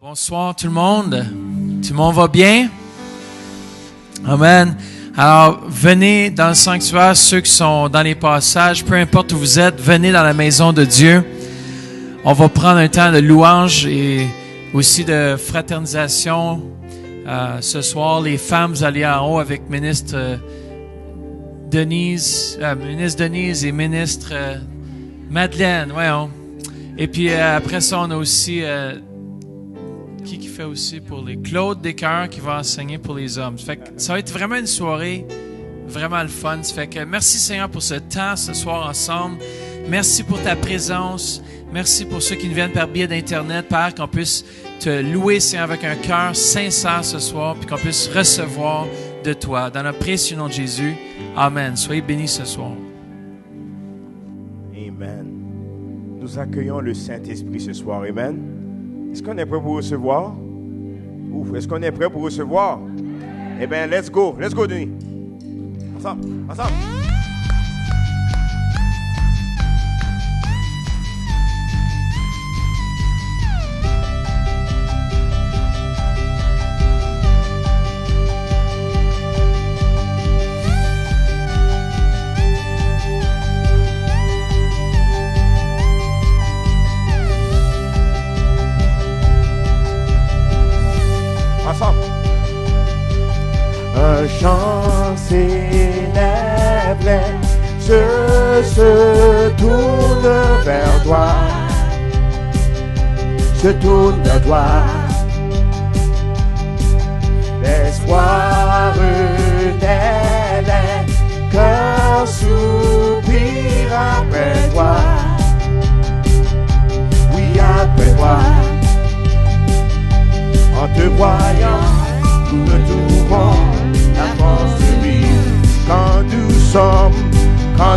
Bonsoir tout le monde. Tout le monde va bien? Amen. Alors, venez dans le sanctuaire, ceux qui sont dans les passages, peu importe où vous êtes, venez dans la maison de Dieu. On va prendre un temps de louange et aussi de fraternisation. Ce soir, les femmes, vous allez en haut avec ministre Denise et ministre Madeleine. Voyons. Et puis après ça, on a aussi... qui fait aussi pour les Claude Descœurs qui va enseigner pour les hommes. Ça fait que ça va être vraiment une soirée vraiment le fun. Ça fait que merci Seigneur pour ce temps ce soir ensemble. Merci pour ta présence. Merci pour ceux qui nous viennent par biais d'Internet, Père, qu'on puisse te louer Seigneur avec un cœur sincère ce soir, puis qu'on puisse recevoir de toi. Dans le précieux nom de Jésus. Amen. Soyez bénis ce soir. Amen. Nous accueillons le Saint-Esprit ce soir. Amen. Est-ce qu'on est prêt pour recevoir? Ouf, est-ce qu'on est prêt pour recevoir? Eh bien, let's go. Let's go, Denis. Ensemble, ensemble. Un chant célèbre se tourne vers toi, se tourne vers toi. L'espoir d'élever, cœur soupire après toi. Oui, après toi. En te voyant, nous retrouvons la force de vivre. Quand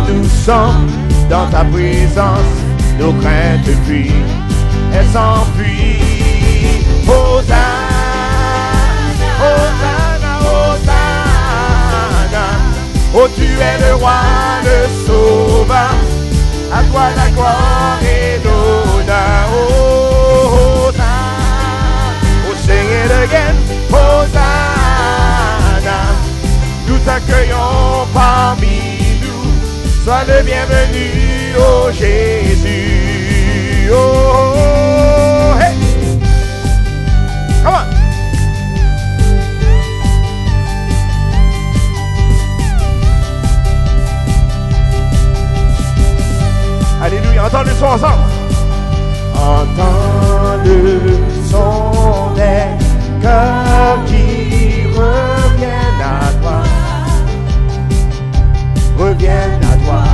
nous sommes dans ta présence, nos craintes fuient, elles s'enfuient. Hosanna, Hosanna, Hosanna. Oh, tu es le roi, le sauveur. À toi la gloire et l'honneur. Oh, Hosanna. Oh, sing it again. Hosanna. Nous t'accueillons parmi nous. Sois le bienvenu, oh Jésus. Oh, hey. Come on. Alléluia, entends le son ensemble. Entends le son des cœurs qui reviennent à toi. Reviennent à toi.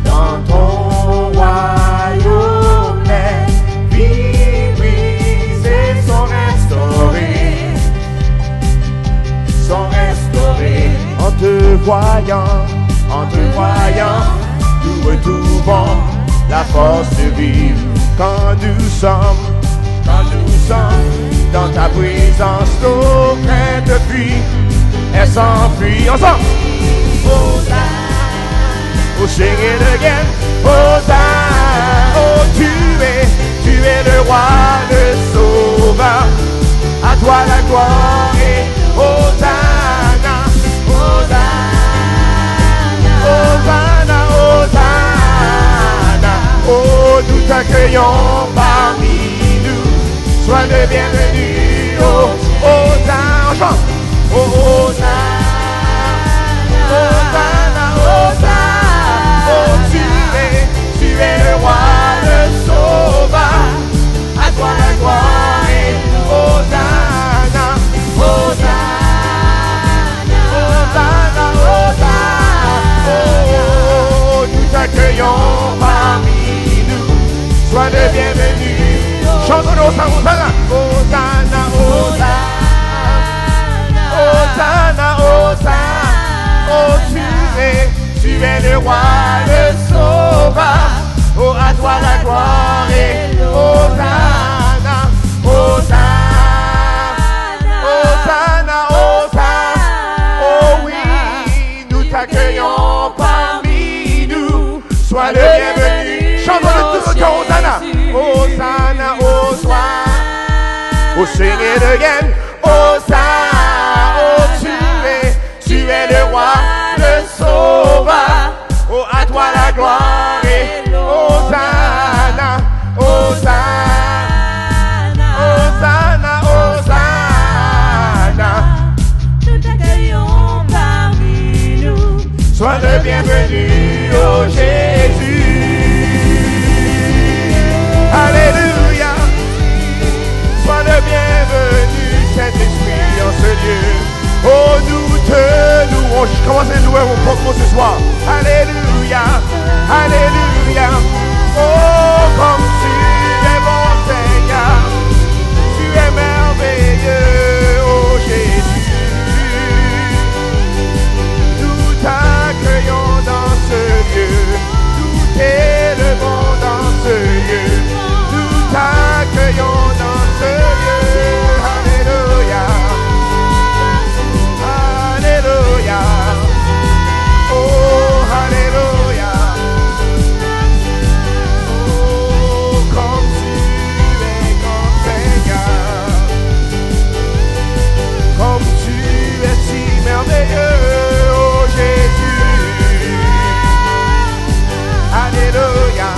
Dans ton royaume, les vies brisées sont restaurées. Sont restaurées. En te voyant, nous retrouvons la force de vivre. Quand nous sommes dans ta présence, nos craintes fuient, elles s'enfuient. Ensemble. Hosanna, oh sing it again. Hosanna, oh tu es le roi, le sauveur. À toi la gloire et Hosanna, Hosanna, Hosanna, Hosanna. Oh, nous t'accueillons parmi nous. Sois le bienvenu, oh, Hosanna. Oh, Hosanna, Hosanna, Hosanna. Oh, tu es le roi, le sauveur. À toi la gloire et Hosanna, Hosanna, Hosanna, Hosanna. Oh, nous t'accueillons parmi nous. Sois le bienvenu. Chantons Hosanna, Hosanna, Hosanna. Hosanna, Hosanna, oh tu es le roi, le sauveur. Oh à toi la gloire et Hosanna, Hosanna, Hosanna, Hosanna. Oh oui, nous t'accueillons parmi nous. Sois le bienvenu. Chantons le tout Hosanna, Hosanna. Oh, sing it again. Hosanna, oh, tu es le roi, le sauveur. Oh, à toi la gloire et Hosanna, Hosanna, Hosanna, Hosanna. Nous t'accueillons parmi nous. Sois le bienvenu, oh Jésus. Alléluia. Sois le bienvenu, Saint-Esprit, en ce lieu. Oh, nous te louons. Commencez à louer mon propre mot ce soir. Alléluia. Alléluia. Oh, comme tu es bon, Seigneur. Tu es merveilleux, oh Jésus. Nous t'accueillons dans ce lieu. Tout est le bon dans ce lieu. Nous t'accueillons dans ce lieu. Alléluia. Alléluia. Oh, alléluia. Oh, comme tu es grand Seigneur. Comme tu es si merveilleux, oh Jésus. Alléluia.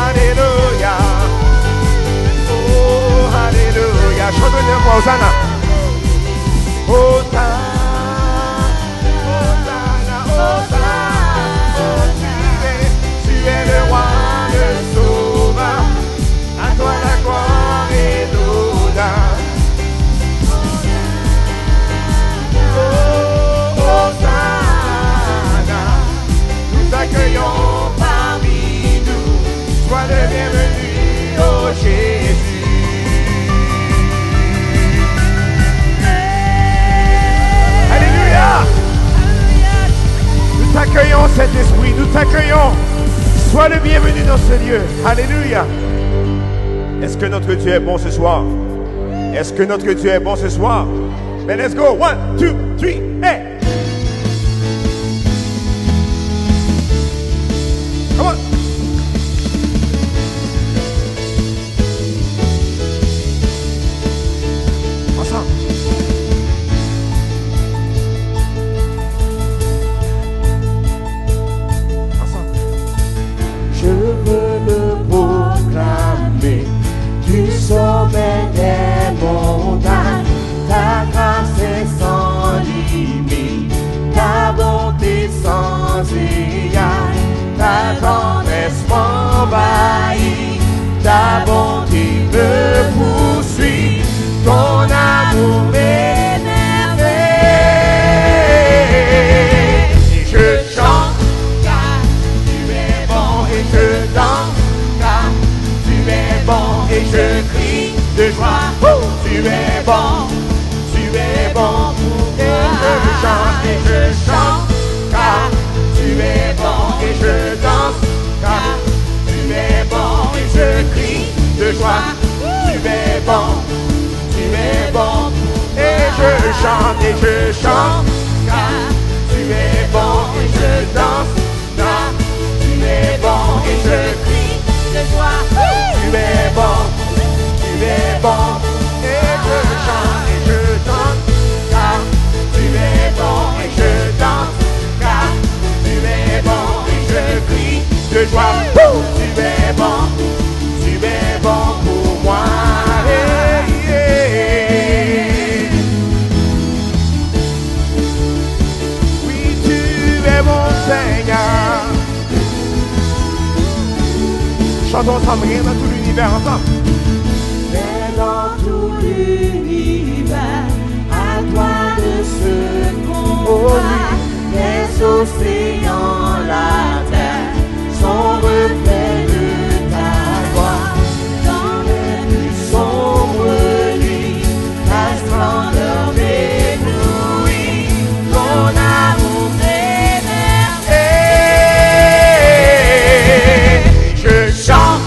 Alléluia. Oh, alléluia. Chante une fois, Hosanna. Hosanna, Hosanna, Hosanna. Oh, tu es le roi, le sauveur. À toi la gloire et l'honneur. Oh, Hosanna. Nous t'accueillons parmi nous. Sois le bienvenu, oh Jésus. Alléluia. Nous t'accueillons, Saint-Esprit, nous t'accueillons. Sois le bienvenu dans ce lieu. Alléluia. Est-ce que notre Dieu est bon ce soir? Est-ce que notre Dieu est bon ce soir? Mais let's go. 1, 2, 3, hey! Come on. Ensemble. Ensemble. Je veux le proclamer du sommet des montagnes. Ta grâce est sans limite, ta bonté sans égale, ta tendresse m'envahit, ta bonté me poursuit, ton amour m'émerveille. Et je chante car tu es bon, et je danse car tu es bon, et je crie de joie, tu es bon. Tu es bon pour moi. Et je chante, car tu es bon. Et je danse, car tu es bon. Et je crie de joie, tu es bon. Tu es bon. Et je chante, car tu es bon. Et je danse, car tu es bon. Et je crie de joie, tu es bon. Tu es bon. Et je chante, et je danse, car tu es bon. Et je danse, car tu es bon. Et je crie de joie, tu es bon. Tu es bon pour moi. Hey, yeah. Oui, tu es mon Seigneur. Chantons ensemble, rien dans tout l'univers ensemble. Dans tout l'univers, à toi de ce combat, les océans, la terre, sont reflets de ta gloire. Dans les plus sombres nuits, ta splendeur m'éblouit, ton amour m'émerveille. Je chante.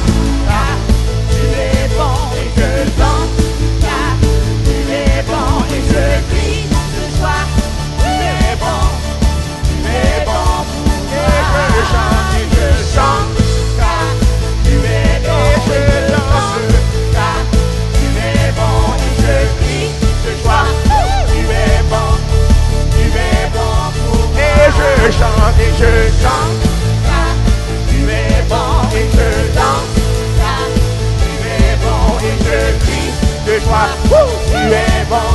bon.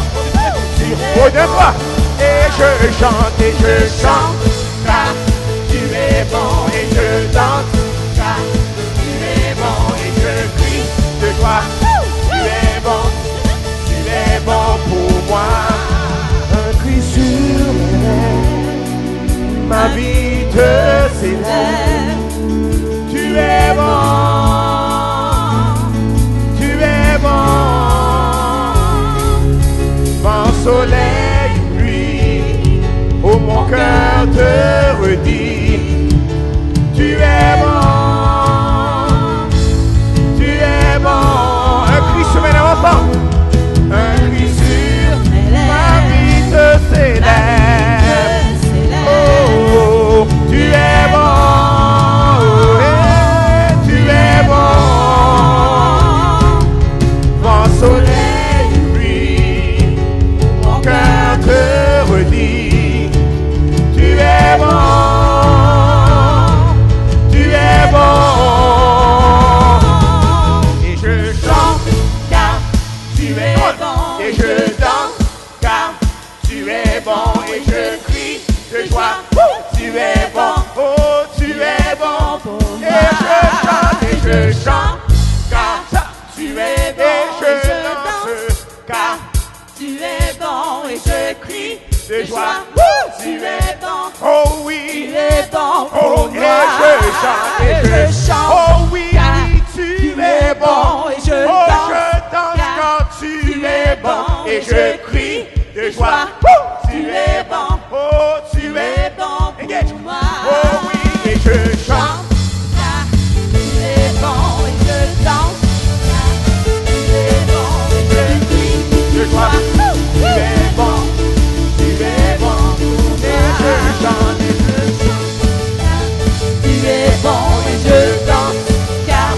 Oh, deux fois. Et je chante, car tu es bon. Et je danse, car tu es bon. Et je crie de joie, tu es bon. Tu es bon pour moi. Un cri sur mes lèvres, ma vie te célèbre. Tu es bon, tu es bon. Vent, soleil, pluie, oh mon cœur te redit. Tu es bon, tu es bon. Un cri sur mes lèvres ensemble. Un cri sur ma vie te célèbre. Oh, oh, tu es bon, tu es bon. Vent, soleil, pluie, mon cœur te redit. Tu es bon, tu es bon. Et je chante car tu es bon. Et je danse car tu es bon. Et je crie de joie, tu es bon. Oh, tu es bon. Et je chante car tu es bon. Et je danse car Tu es bon et je crie de joie, tu es bon, oh oui. tu es bon Oh, pour et moi. je chante, Et je chante, oh oui, car tu es bon. et je Oh, danse, je danse car quand tu es bon. Et je crie de joie, tu es bon. Oh, tu tu es es bon Engage. pour moi. Oh oui, et je chante. Car tu es bon et je danse, car tu es bon et je crie De joie, tu es bon, tu es bon. Et je chante, tu es bon et je danse, car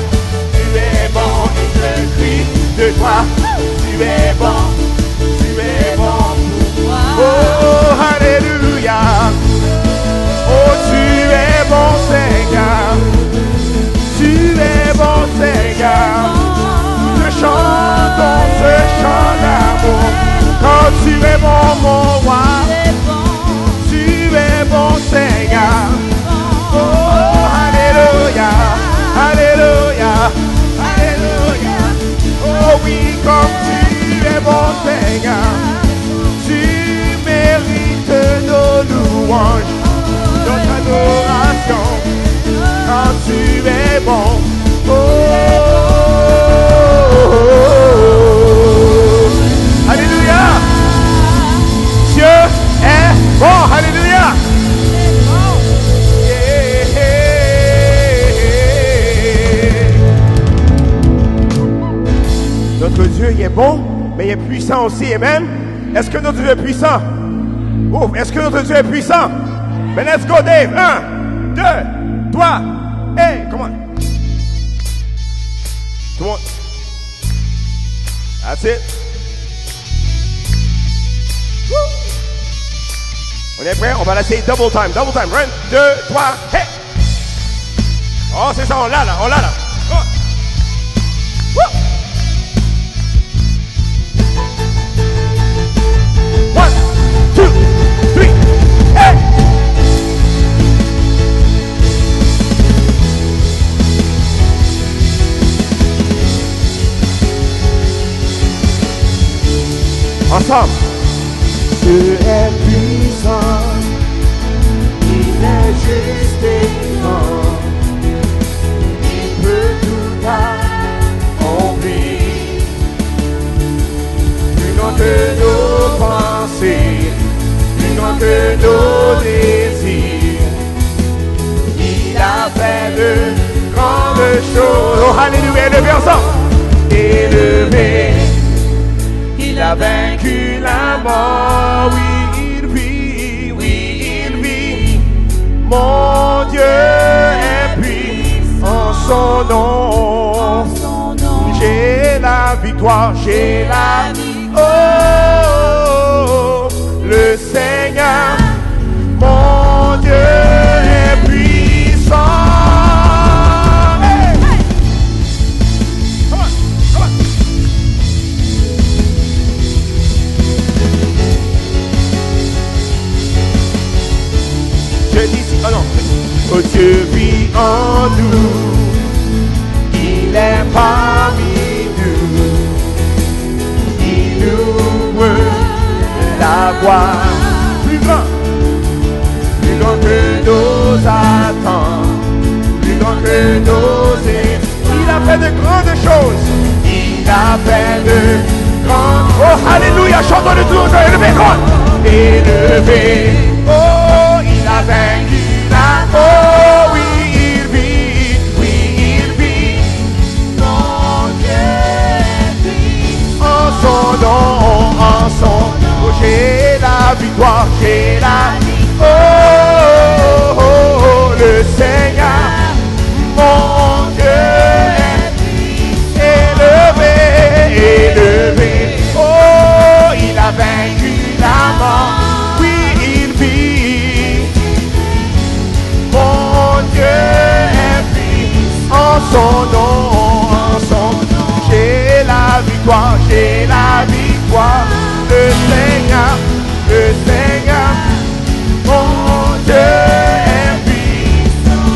tu es bon. Et je crie de joie, tu es bon, tu es bon. moi. Oh, alléluia. Oh, tu es bon Seigneur. Tu es bon Seigneur. Je chante ce chant d'amour. Quand tu es bon mon roi. Tu es bon Seigneur. Oh, alléluia. Alléluia. Alléluia. Oh oui, comme tu es bon Seigneur. Tu mérites nos louanges, notre adoration, quand tu es bon. Oh, alléluia. Dieu est bon, alléluia. Notre Dieu, il est bon, mais il est puissant aussi, amen. Est-ce que notre Dieu est puissant? Oh, est-ce que notre Dieu est puissant? Mais let's go, Dave. 1, 2, 3, hey, come on. Come on. That's it. Woo. On est prêt? On va l'essayer double time. 1, 2, 3, hey. Oh, c'est ça, on l'a là, on l'a là. Come on. Woo. 1, 2, 3, hey! Ensemble. Dieu est puissant, il est juste et grand, il peut tout accomplir, plus grand que nos pensées, plus grand que nos désirs. Il a fait de grandes choses. Oh, alléluia, élevez ensemble. Élevé. Il a vaincu la mort, oui il vit, mon Dieu est puissant, son nom, j'ai la victoire, j'ai la vie, oh, le Seigneur, mon Dieu est puissant. victoire. Plus grand que nos attentes, plus grand que nos espoirs. Il a fait de grandes choses. Il a fait de grandes. Oh, alléluia, chantons le tour, élevé, élevé. Oh, il a vaincu la mort. Oui, il vit, mon Dieu vit. En son nom, oh, j'ai la victoire, j'ai la victoire. Oh, oh, oh, le Seigneur, mon Dieu est élevé, élevé. Oh, il a vaincu la mort. Oui, il vit. Mon Dieu est puissant. En son nom, j'ai la victoire, j'ai la victoire. Le Seigneur, mon Dieu est puissant.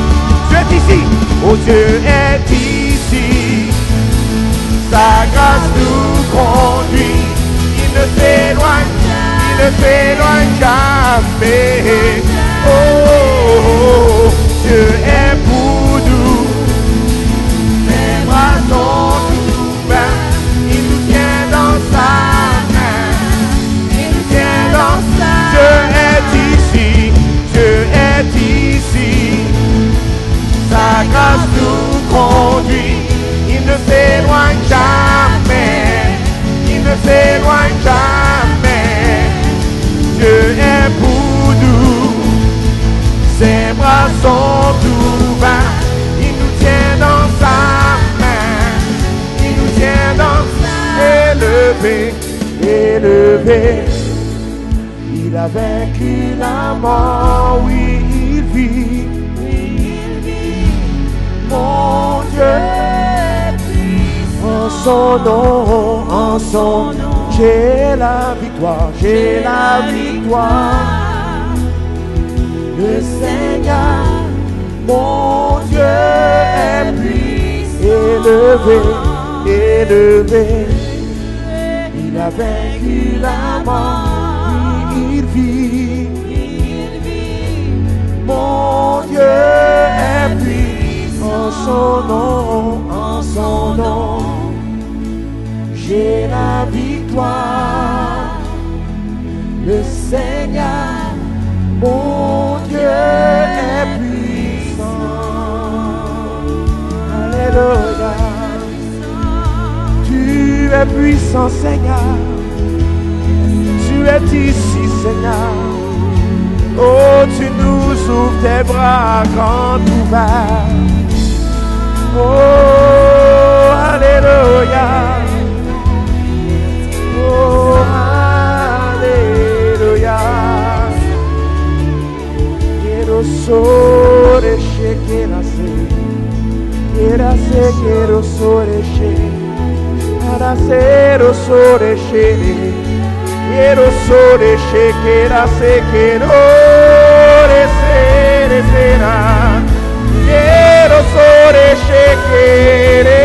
Dieu est ici, oh Dieu est ici. Sa grâce nous conduit, il ne s'éloigne jamais. Oh, oh, oh, Dieu est pour nous, ses bras sont ouverts, il nous tient dans sa main, il nous tient dans sa main. Dieu est ici, sa grâce nous conduit, il ne s'éloigne jamais, il ne s'éloigne jamais. Dieu est pour nous, ses bras sont ouverts, il nous tient dans sa main, il nous tient dans sa main. Élevé, élevé. Il a vaincu la mort, oui, il vit, mon Dieu, en son nom, j'ai la victoire, j'ai la victoire. Le Seigneur, mon Dieu est puissant, élevé, il a vaincu la mort. Il vit, mon Dieu est puissant, en son nom, j'ai la victoire. Le Seigneur, mon Dieu est puissant. Alléluia, tu es puissant, Seigneur. Tu es ici, Seigneur. Oh, tu nous ouvres tes bras grands ouverts. Oh, alléluia. Oh, alléluia. Quiero sore shekelase. Quiero sore she. Aracero sore she. Quiero sore shekera se quiero será. Quiero sore shekero.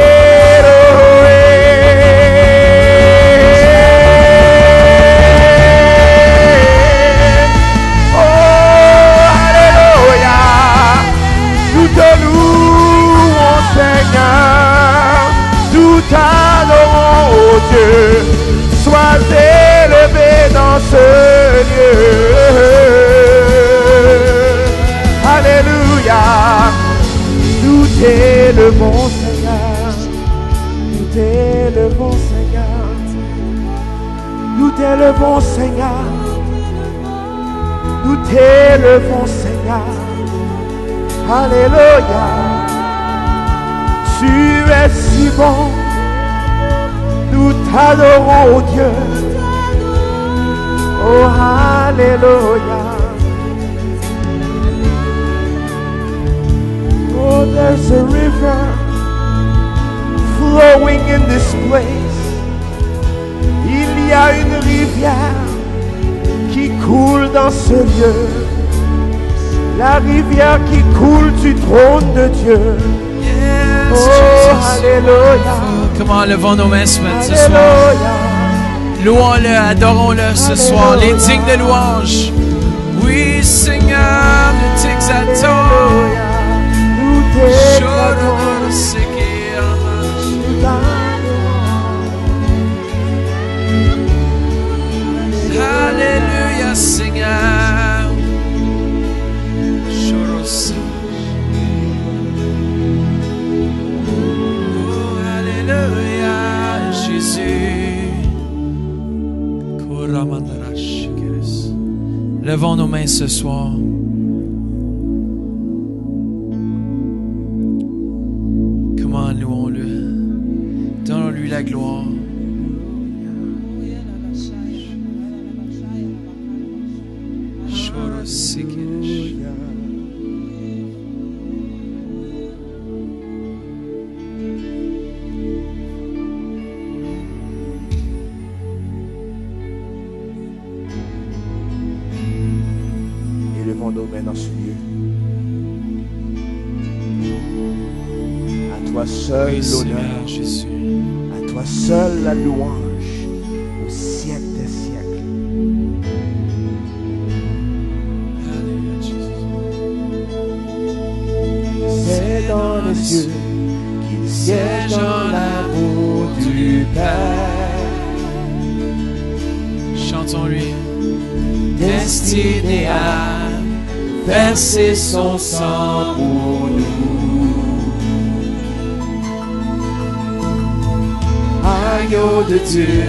Oh, alléluia. Nous te louons, Seigneur. Nous t'adorons, oh Dieu. Sois élevé dans ce lieu. Alléluia. Nous t'élevons, Seigneur. Nous t'élevons, Seigneur. Nous t'élevons, Seigneur. Nous t'élevons, Seigneur. Alléluia. Tu es si bon. Nous t'adorons, oh Dieu. Oh, alléluia. Oh, there's a river flowing in this place. Il y a une rivière qui coule dans ce lieu. La rivière qui coule du trône de Dieu. Yes, oh, Jesus. alléluia. Comment levons nos mains ce soir. Alléluia. Louons-le, adorons-le ce soir, les dignes de louange. Oui, Seigneur, nous t'exaltons. Nous t'exaltons. Alléluia, Seigneur. Oh, alléluia, Jésus. Levons nos mains ce soir. Comment louons-le. Donnons-lui la gloire. Élevons nos mains dans ce lieu. À toi seul Oui, l'honneur, Seigneur Jésus. à toi seul la louange, au siècle des siècles. Alléluia, Jésus. C'est dans les cieux qu'il siège dans l'amour du Père. Chantons-lui. Destiné à verser son sang pour nous. Agneau de Dieu,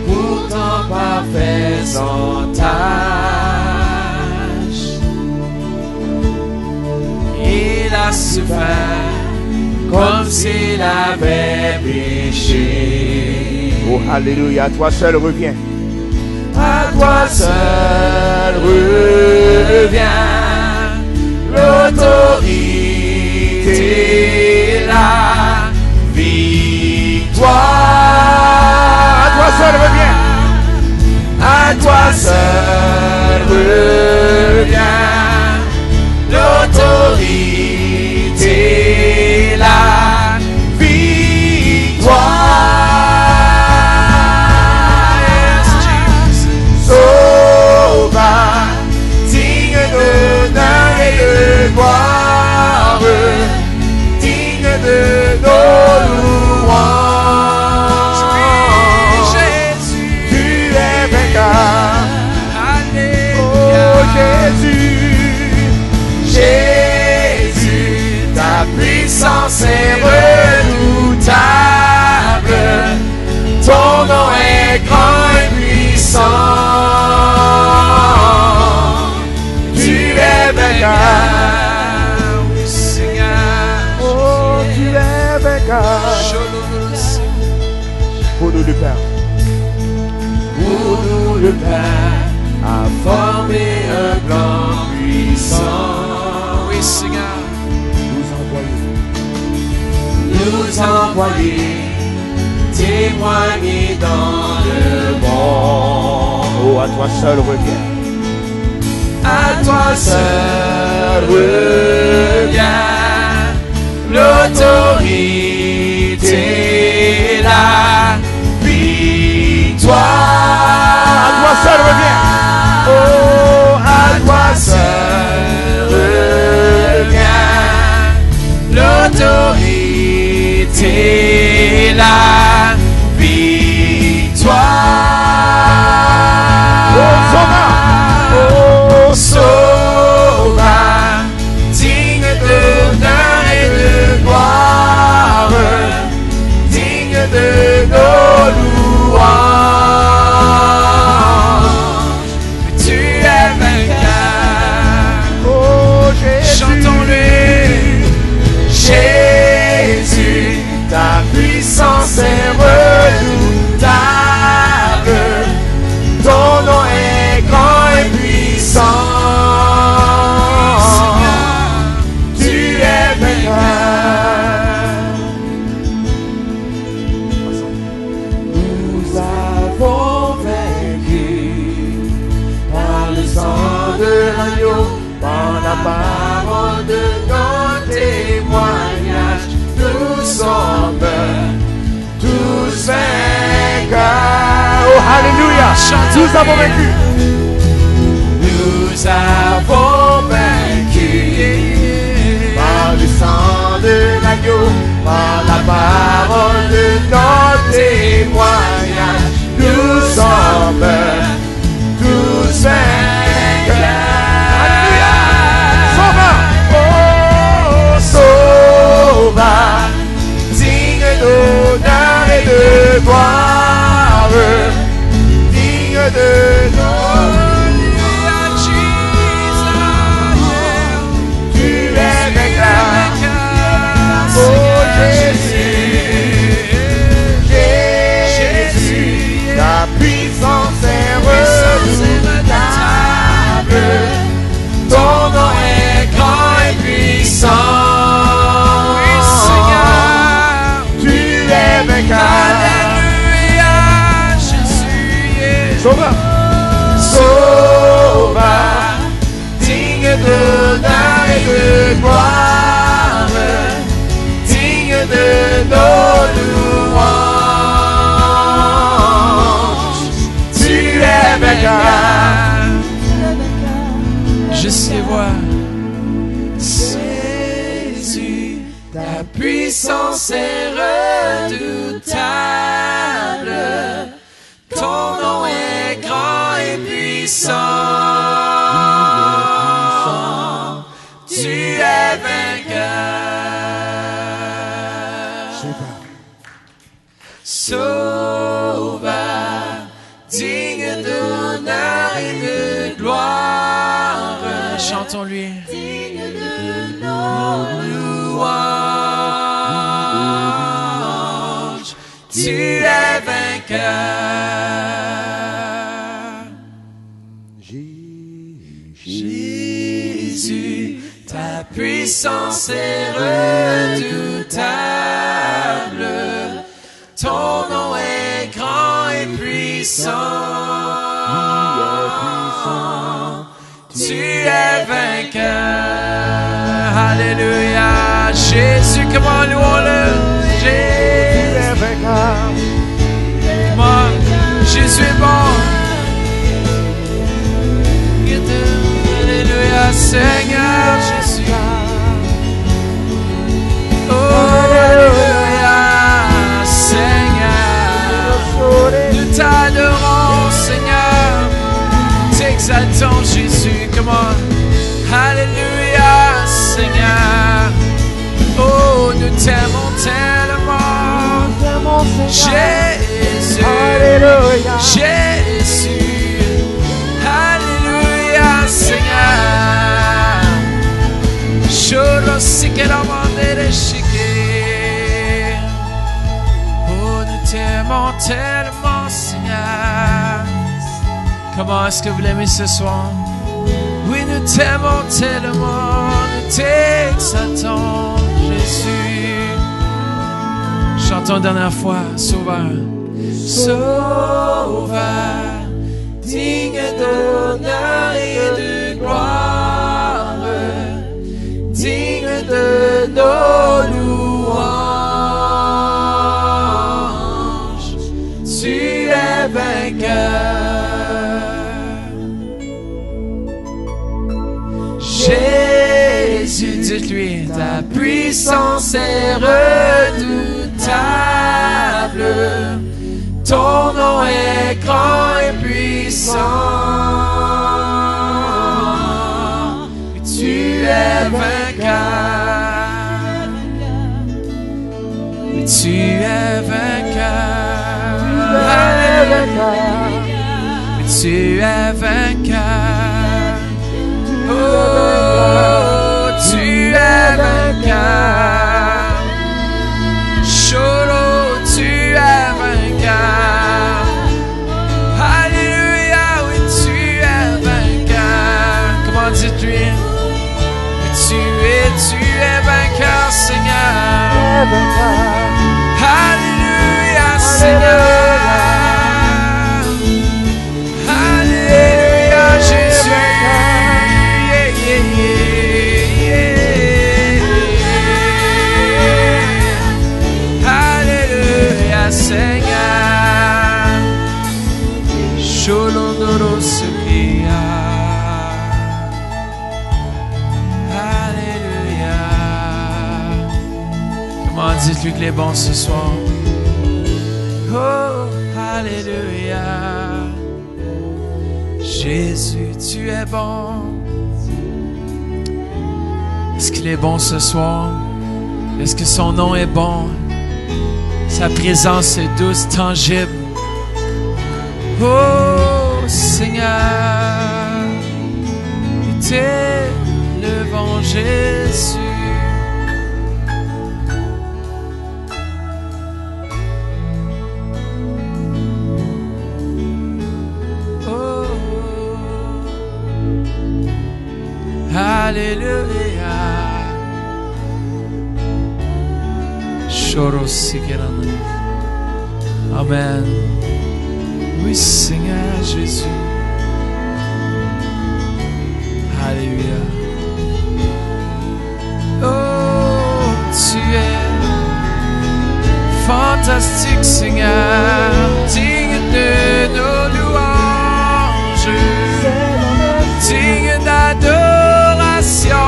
pourtant parfait sans tâche. Il a souffert comme s'il avait péché. Oh, alléluia, à toi seul reviens. À toi seul revient l'autorité, la victoire. À toi seul reviens. À toi seul revient l'autorité, la victoire. Gloire, digne de nos louanges. Jésus, Tu es vainqueur. Alléluia. Oh Jésus, Jésus, ta puissance est redoutable. Ton nom est grand et puissant. Tu es vainqueur. Pour nous le Père, pour nous le Père a formé un plan puissant. Oui, Seigneur, nous envoyer, témoigner dans le monde. oh, à toi seul reviens. À toi seul revient l'autorité, la victoire. À toi seul reviens. Oh, à toi seul revient l'autorité, la victoire. Oh, Sauveur. Oh, Sauveur, digne d'honneur et de gloire, chantons. Nous avons vaincu. Nous avons vaincu Par le sang de l'agneau, par la parole de notre témoignage, nous sommes tous vainqueurs. Alléluia. Sauveur, oh Sauveur, digne d'honneur et de gloire, digne de nos. Alléluia, Jésus. Sauveur, Sauveur, digne d'honneur et de gloire, digne de nos louanges. Tu es vainqueur. Je sais voir. Jésus, ta puissance est redoutable. Ton nom est grand et puissant. Tu es vainqueur. Sauveur, digne d'honneur et de gloire. Chantons-lui. Digne de nos louanges. Tu es vainqueur. Jésus, ta puissance est redoutable. Ton nom est grand et puissant. Tu es vainqueur. Alléluia. Jésus, comment louons-le. Jésus. Comment Jésus est bon. Alléluia, Seigneur Jésus. Oh, alléluia, Seigneur. Nous t'adorons, Seigneur. T'exaltons, Jésus. Comment? Alléluia, Seigneur. Oh, nous t'aimons tellement. Jésus. Alléluia. Jésus. Alléluia, Seigneur. Choro sikéramandere chiqué. Oh, nous t'aimons tellement, Seigneur. Comment est-ce que vous l'aimez ce soir? Oui, nous t'aimons tellement, nous t'exaltons, Jésus. Chantons une dernière fois, Sauveur. Sauveur, digne d'honneur et de gloire, digne de nos louanges. Tu es vainqueur. Jésus, dites-lui, ta puissance est redoutable. Ton nom est grand et puissant. Et tu es vainqueur. Et tu es vainqueur. Et tu es vainqueur. Oh, tu es vainqueur. Choro, tu es vainqueur. Alléluia, oui, tu es vainqueur. Comment dites-lui? Tu es vainqueur, Seigneur. Alléluia, Seigneur. Alléluia, Jésus. Yeah, yeah, yeah. Dites-lui qu'il est bon ce soir. Oh, alléluia. Jésus, tu es bon. Est-ce qu'il est bon ce soir? Est-ce que son nom est bon? Sa présence est douce, tangible. Oh, Seigneur, nous t'élevons, Jésus. Alléluia. Amen. Oui, Seigneur Jésus. Alléluia. Oh, tu es fantastique, Seigneur, digne de nos louanges, digne d'adoration.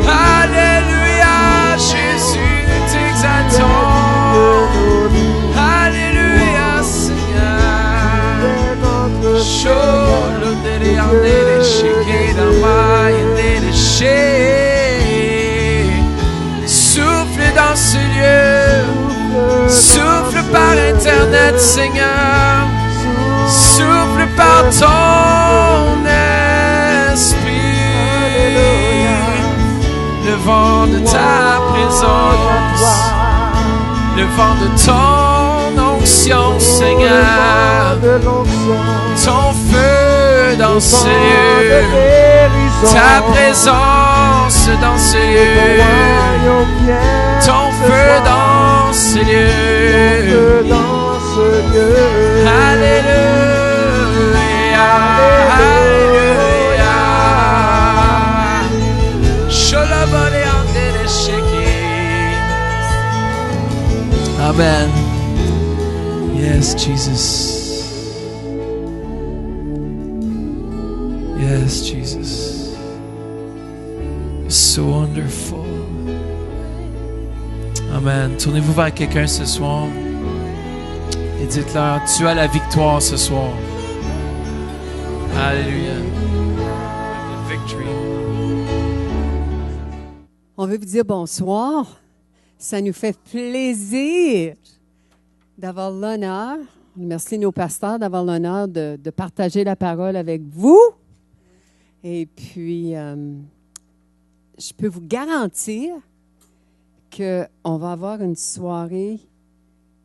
Alléluia, Jésus, nous t'exaltons. Alléluia, Seigneur. Cholo dele andele sheke dama yendele she. Souffle dans ce lieu, souffle par Internet, Seigneur. Souffle par ton esprit. Le vent de ta présence, le vent de ton onction, Seigneur. Ton feu dans ce lieu, ta présence dans ce lieu, ton feu dans ce lieu. Alléluia, alléluia. Sholabale andele sheke. Amen. Yes, Jesus. Yes, Jesus. You're so wonderful. Amen. Tournez-vous vers quelqu'un ce soir et dites-leur, tu as la victoire ce soir. Alléluia. The victory. On veut vous dire bonsoir. Ça nous fait plaisir d'avoir l'honneur, merci nos pasteurs, d'avoir l'honneur de partager la parole avec vous. Et puis, je peux vous garantir qu'on va avoir une soirée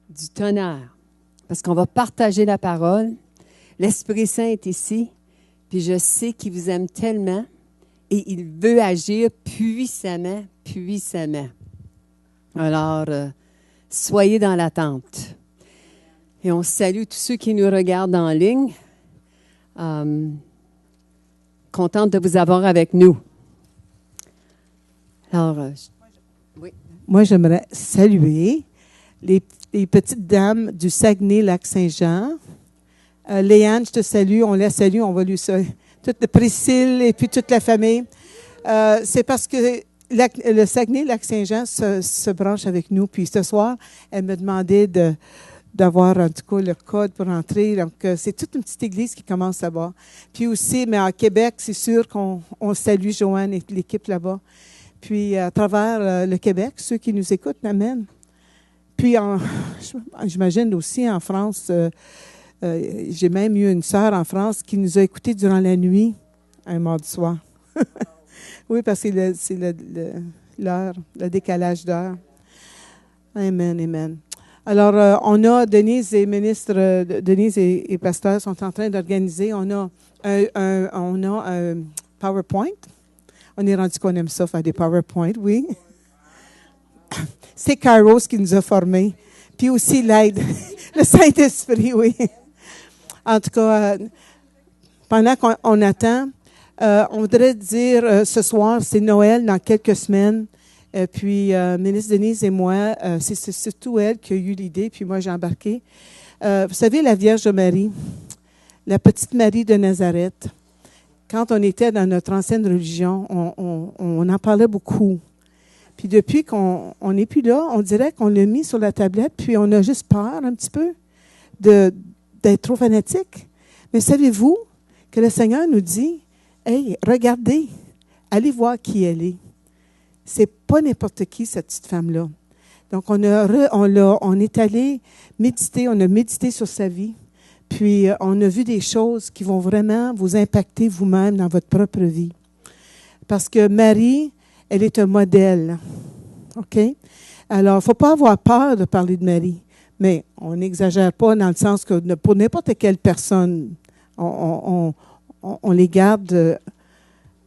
du tonnerre, parce qu'on va partager la parole. L'Esprit Saint est ici, puis je sais qu'il vous aime tellement et il veut agir puissamment, puissamment. Alors, soyez dans l'attente. Et on salue tous ceux qui nous regardent en ligne. Contente de vous avoir avec nous. Alors, oui. Moi, j'aimerais saluer les petites dames du Saguenay-Lac-Saint-Jean. Léane, je te salue, on la salue, on va lui saluer. Toute Priscille et puis toute la famille. C'est parce que le Saguenay-Lac-Saint-Jean se branche avec nous. Puis ce soir, elle me demandait d'avoir en tout cas le code pour entrer. Donc, c'est toute une petite église qui commence là-bas. Puis aussi, mais à Québec, c'est sûr qu'on salue Joanne et l'équipe là-bas. Puis à travers le Québec, ceux qui nous écoutent, amen. Puis j'imagine aussi en France, j'ai même eu une sœur en France qui nous a écoutés durant la nuit, un mardi soir. Oui, parce que c'est l'heure, le décalage d'heure. Amen, amen. Alors, on a Denise et pasteurs sont en train d'organiser. On a un PowerPoint. On est rendu qu'on aime ça, faire des PowerPoint, oui. C'est Kairos qui nous a formés. Puis aussi l'aide, le Saint-Esprit, oui. En tout cas, pendant qu'on attend, on voudrait dire ce soir, c'est Noël dans quelques semaines. Puis, ministre Denise et moi, c'est surtout elle qui a eu l'idée, puis moi j'ai embarqué. Vous savez, la Vierge Marie, la petite Marie de Nazareth, quand on était dans notre ancienne religion, on en parlait beaucoup. Puis depuis qu'on n'est plus là, on dirait qu'on l'a mis sur la tablette, puis on a juste peur un petit peu d'être trop fanatique. Mais savez-vous que le Seigneur nous dit, « Hey, regardez, allez voir qui elle est. » C'est pas n'importe qui, cette petite femme-là. Donc, on est allé méditer, on a médité sur sa vie, puis on a vu des choses qui vont vraiment vous impacter vous-même dans votre propre vie. Parce que Marie, elle est un modèle. OK? Alors, il ne faut pas avoir peur de parler de Marie, mais on n'exagère pas dans le sens que pour n'importe quelle personne, on les garde.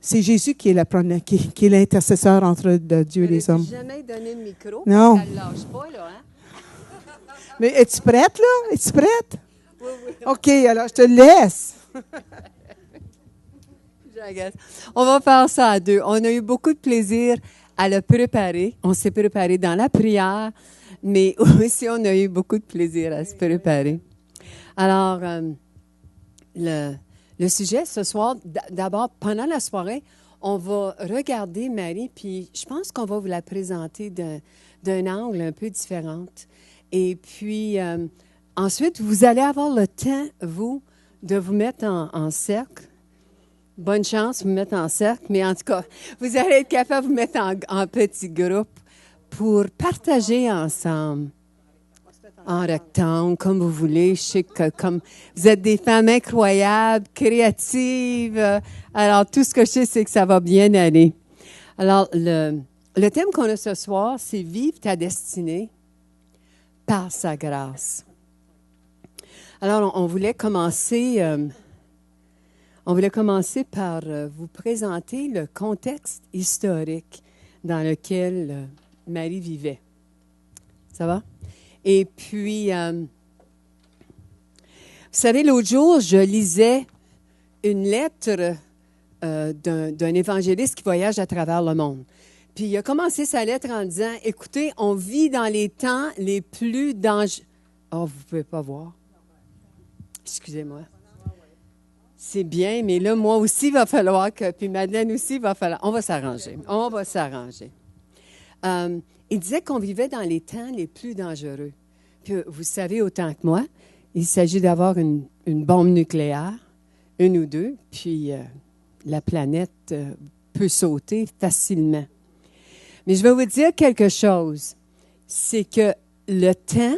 C'est Jésus qui est qui est l'intercesseur entre Dieu et les hommes. Je n'ai jamais donné le micro. Non. Ça ne lâche pas, là, hein? Mais es-tu prête, là? Es-tu prête? Oui, oui. OK, alors je te laisse. J'agace. On va faire ça à deux. On a eu beaucoup de plaisir à le préparer. On s'est préparé dans la prière, mais aussi on a eu beaucoup de plaisir à se préparer. Alors, le sujet ce soir, d'abord, pendant la soirée, on va regarder Marie, puis je pense qu'on va vous la présenter d'un angle un peu différent. Et puis, ensuite, vous allez avoir le temps, vous, de vous mettre en cercle. Bonne chance, vous mettre en cercle, mais en tout cas, vous allez être capable de vous mettre en petits groupes pour partager ensemble. En rectangle, comme vous voulez. Je sais que comme vous êtes des femmes incroyables, créatives. Alors, tout ce que je sais, c'est que ça va bien aller. Alors, le thème qu'on a ce soir, c'est « Vive ta destinée par sa grâce ». Alors, on voulait commencer par vous présenter le contexte historique dans lequel Marie vivait. Ça va? Et puis, vous savez, l'autre jour, je lisais une lettre d'un évangéliste qui voyage à travers le monde. Puis, il a commencé sa lettre en disant, « Écoutez, on vit dans les temps les plus dangereux. » Oh, vous ne pouvez pas voir. Excusez-moi. C'est bien, mais là, moi aussi, il va falloir que... Puis Madeleine aussi, il va falloir... On va s'arranger. On va s'arranger. Il disait qu'on vivait dans les temps les plus dangereux. Puis vous savez autant que moi, il s'agit d'avoir une bombe nucléaire, une ou deux, puis la planète peut sauter facilement. Mais je vais vous dire quelque chose, c'est que le temps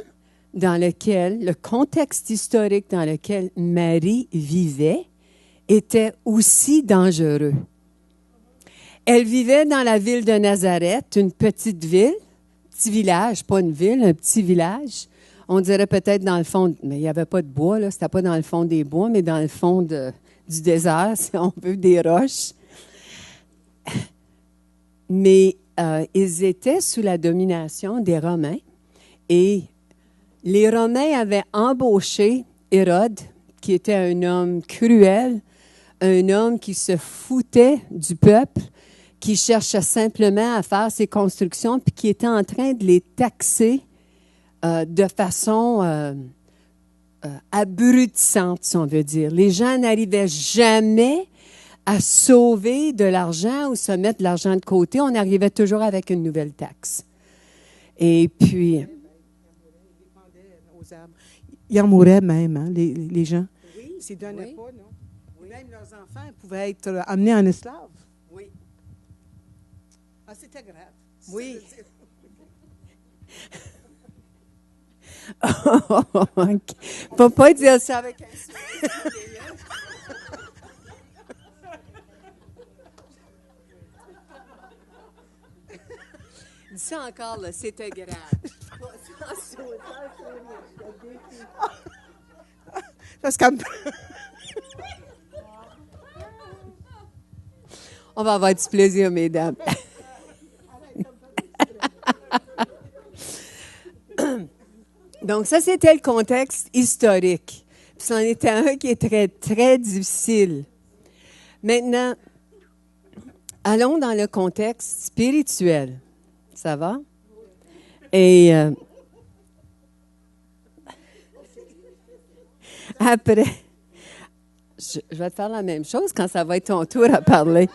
dans lequel, le contexte historique dans lequel Marie vivait était aussi dangereux. Elle vivait dans la ville de Nazareth, une petite ville, petit village, pas une ville, un petit village. On dirait peut-être dans le fond, mais il n'y avait pas de bois, là, c'était pas dans le fond des bois, mais dans le fond du désert, si on veut, des roches. Mais ils étaient sous la domination des Romains et les Romains avaient embauché Hérode, qui était un homme cruel, un homme qui se foutait du peuple, qui cherchait simplement à faire ses constructions, puis qui était en train de les taxer de façon abrutissante, si on veut dire. Les gens n'arrivaient jamais à sauver de l'argent ou se mettre de l'argent de côté. On arrivait toujours avec une nouvelle taxe. Et puis... Ils en mouraient même, hein, les gens. Oui, S'ils ne donnaient oui. pas, non? Oui. Même leurs enfants pouvaient être amenés en esclaves. Oui. Ah, c'était grave. Oui. Il ne faut pas dire ça avec un sourire. Dis ça encore, là, c'était grave. Parce que... On va avoir du plaisir, mesdames. Donc, ça, c'était le contexte historique. Puis, c'en était un qui est très, très difficile. Maintenant, allons dans le contexte spirituel. Ça va? Et après, je vais te faire la même chose quand ça va être ton tour à parler.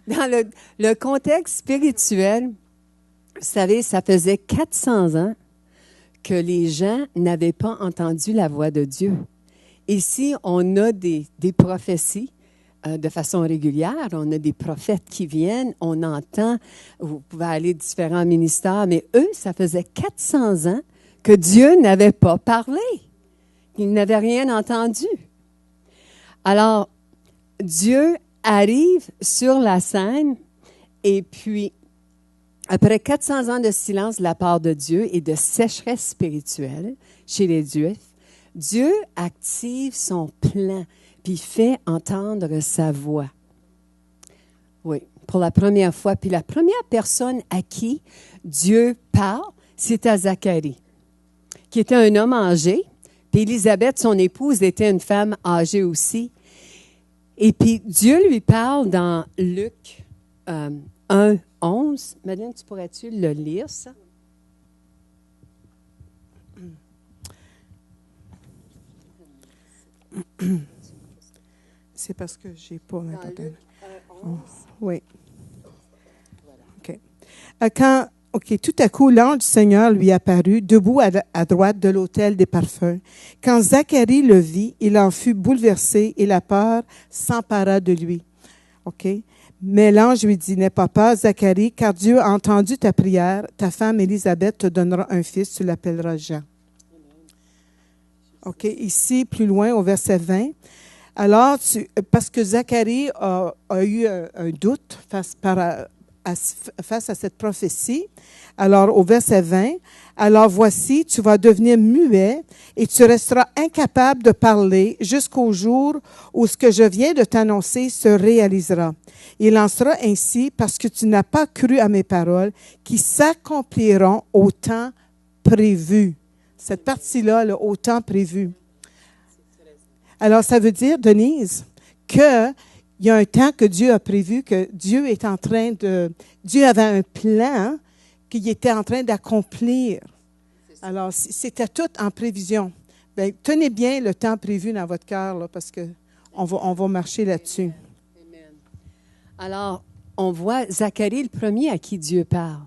Dans le contexte spirituel, vous savez, ça faisait 400 ans que les gens n'avaient pas entendu la voix de Dieu. Ici, on a des prophéties de façon régulière. On a des prophètes qui viennent, on entend, vous pouvez aller différents ministères, mais eux, ça faisait 400 ans que Dieu n'avait pas parlé. Ils n'avaient rien entendu. Alors, Dieu arrive sur la scène et puis, après 400 ans de silence de la part de Dieu et de sécheresse spirituelle chez les Juifs, Dieu active son plan puis fait entendre sa voix. Oui, pour la première fois. Puis la première personne à qui Dieu parle, c'est à Zacharie, qui était un homme âgé. Puis Élisabeth, son épouse, était une femme âgée aussi. Et puis Dieu lui parle dans Luc 1, 11. Madeleine, tu pourrais-tu le lire, ça? C'est parce que j'ai pas Dans n'importe Luc Oh, 1, 11. oui. OK. Tout à coup, l'ange du Seigneur lui apparut, debout à droite de l'autel des parfums. Quand Zacharie le vit, il en fut bouleversé et la peur s'empara de lui. OK? Mais l'ange lui dit, n'aie pas peur, Zacharie, car Dieu a entendu ta prière. Ta femme Élisabeth te donnera un fils, tu l'appelleras Jean. OK? Ici, plus loin, au verset 20. Alors, parce que Zacharie a eu un doute face à cette prophétie, alors au verset 20, « Alors voici, tu vas devenir muet et tu resteras incapable de parler jusqu'au jour où ce que je viens de t'annoncer se réalisera. Il en sera ainsi parce que tu n'as pas cru à mes paroles qui s'accompliront au temps prévu. » Cette partie-là, le au temps prévu. Alors, ça veut dire, Denise, qu'il y a un temps que Dieu a prévu, que Dieu est en train de... Dieu avait un plan qu'il était en train d'accomplir. Alors, c'était tout en prévision. Bien, tenez bien le temps prévu dans votre cœur, là, parce qu'on va marcher là-dessus. Amen. Alors, on voit Zacharie le premier à qui Dieu parle.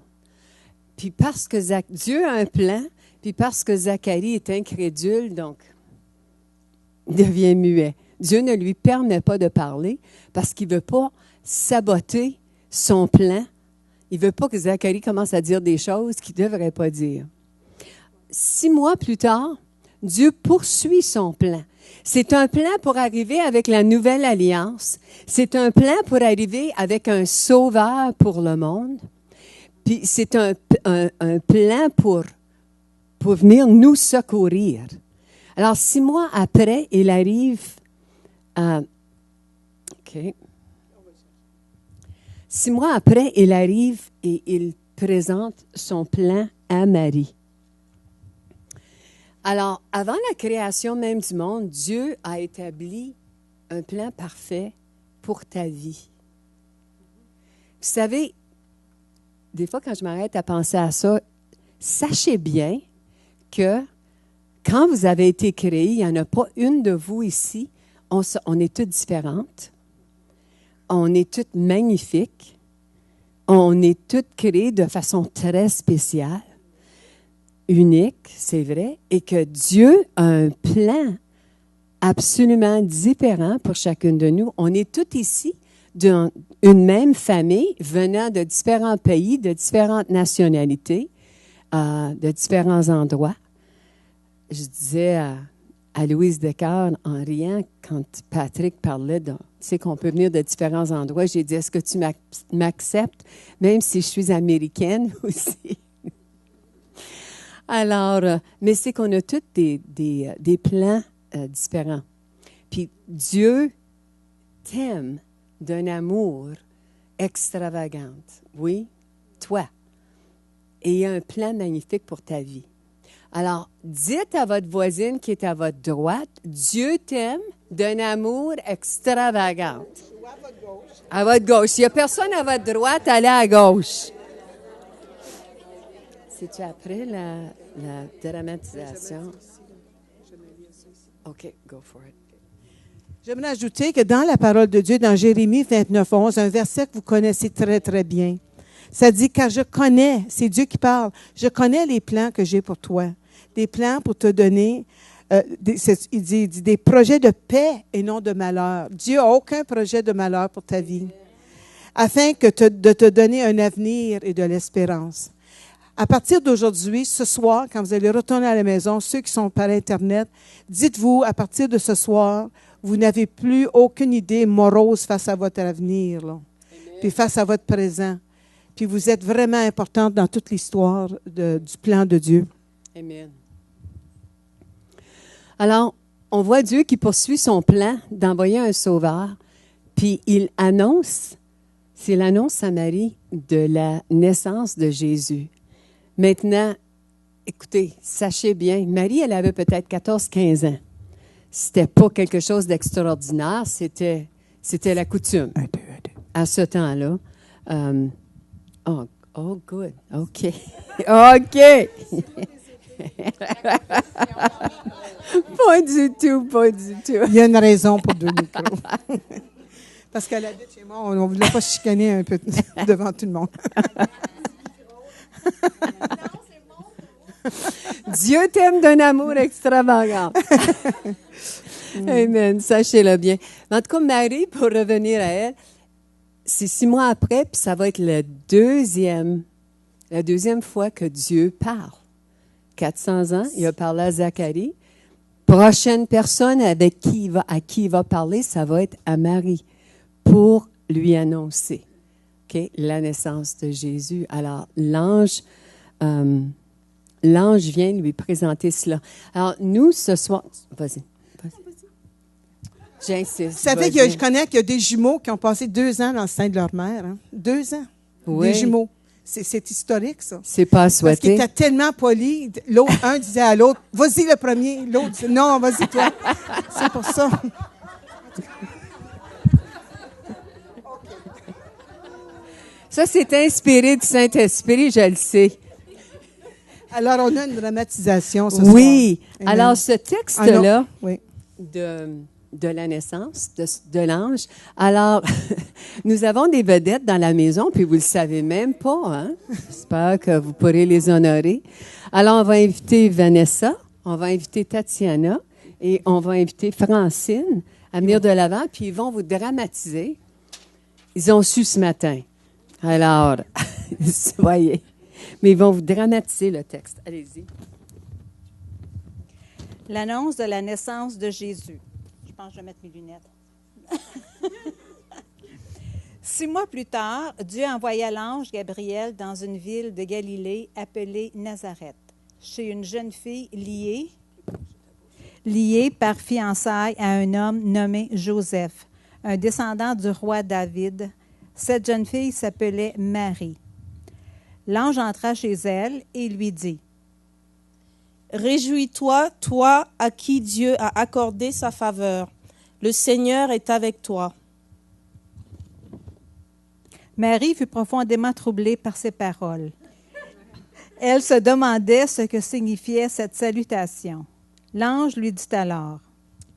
Puis parce que Dieu a un plan, puis parce que Zacharie est incrédule, donc, il devient muet. Dieu ne lui permet pas de parler parce qu'il ne veut pas saboter son plan. Il ne veut pas que Zacharie commence à dire des choses qu'il ne devrait pas dire. 6 mois plus tard, Dieu poursuit son plan. C'est un plan pour arriver avec la nouvelle alliance. C'est un plan pour arriver avec un sauveur pour le monde. Puis c'est un plan pour venir nous secourir. Alors, 6 mois après, il arrive à... OK. 6 mois après, il arrive et il présente son plan à Marie. Alors, avant la création même du monde, Dieu a établi un plan parfait pour ta vie. Vous savez, des fois, quand je m'arrête à penser à ça, sachez bien que quand vous avez été créés, il n'y en a pas une de vous ici. On est toutes différentes. On est toutes magnifiques. On est toutes créées de façon très spéciale, unique, c'est vrai, et que Dieu a un plan absolument différent pour chacune de nous. On est toutes ici d'une même famille, venant de différents pays, de différentes nationalités, de différents endroits. Je disais à Louise Descartes, en riant, quand Patrick parlait de, tu sais, qu'on peut venir de différents endroits, j'ai dit, est-ce que tu m'acceptes, même si je suis américaine aussi? Alors, mais c'est qu'on a tous des plans différents. Puis Dieu t'aime d'un amour extravagant. Oui, toi. Et il y a un plan magnifique pour ta vie. Alors, dites à votre voisine qui est à votre droite, Dieu t'aime d'un amour extravagant. À votre gauche. S'il n'y a personne à votre droite, allez à gauche. C'est-tu après la dramatisation? OK, go for it. J'aimerais ajouter que dans la parole de Dieu, dans Jérémie 29:11, un verset que vous connaissez très, très bien, ça dit, car je connais, c'est Dieu qui parle, je connais les plans que j'ai pour toi, des plans pour te donner, il dit des projets de paix et non de malheur. Dieu n'a aucun projet de malheur pour ta vie, afin de te donner un avenir et de l'espérance. À partir d'aujourd'hui, ce soir, quand vous allez retourner à la maison, ceux qui sont par Internet, dites-vous, à partir de ce soir, vous n'avez plus aucune idée morose face à votre avenir, là, puis face à votre présent. Puis vous êtes vraiment importante dans toute l'histoire du plan de Dieu. Amen. Alors, on voit Dieu qui poursuit son plan d'envoyer un sauveur, puis il annonce, c'est l'annonce à Marie de la naissance de Jésus. Maintenant, écoutez, sachez bien, Marie, elle avait peut-être 14-15 ans. C'était pas quelque chose d'extraordinaire, c'était la coutume. À ce temps-là. Oh, good. OK. OK. Pas du tout, pas du tout. Il y a une raison pour 2 micros. Parce qu'à la dette chez moi, on ne voulait pas chicaner un peu devant tout le monde. Dieu t'aime d'un amour extravagant. Amen, sachez-le bien. En tout cas, Marie, pour revenir à elle, c'est 6 mois après, puis ça va être la deuxième fois que Dieu parle. 400 ans, il a parlé à Zacharie. Prochaine personne à qui il va parler, ça va être à Marie, pour lui annoncer la naissance de Jésus. Alors, l'ange vient lui présenter cela. Alors, nous, ce soir... Vas-y. J'insiste. Vous savez que je connais qu'il y a des jumeaux qui ont passé 2 ans dans le sein de leur mère. Hein? 2 ans. Oui. Des jumeaux. C'est historique, ça. C'est pas à Parce souhaiter. qu'il était tellement poli. Un disait à l'autre, vas-y le premier. L'autre disait, non, vas-y toi. C'est pour ça. Ça, c'est inspiré du Saint-Esprit, je le sais. Alors, on a une dramatisation ce soir. Oui. Amen. Alors, ce texte-là oui. de la naissance de l'ange, alors, nous avons des vedettes dans la maison, puis vous ne le savez même pas, hein? J'espère que vous pourrez les honorer. Alors, on va inviter Vanessa, on va inviter Tatiana et on va inviter Francine à venir de l'avant, puis ils vont vous dramatiser. Ils ont su ce matin. Alors, voyez. Mais ils vont vous dramatiser le texte. Allez-y. L'annonce de la naissance de Jésus. Je pense que je vais mettre mes lunettes. 6 mois plus tard, Dieu envoya l'ange Gabriel dans une ville de Galilée appelée Nazareth, chez une jeune fille liée par fiançailles à un homme nommé Joseph, un descendant du roi David. Cette jeune fille s'appelait Marie. L'ange entra chez elle et lui dit: Réjouis-toi, toi à qui Dieu a accordé sa faveur. Le Seigneur est avec toi. Marie fut profondément troublée par ces paroles. Elle se demandait ce que signifiait cette salutation. L'ange lui dit alors: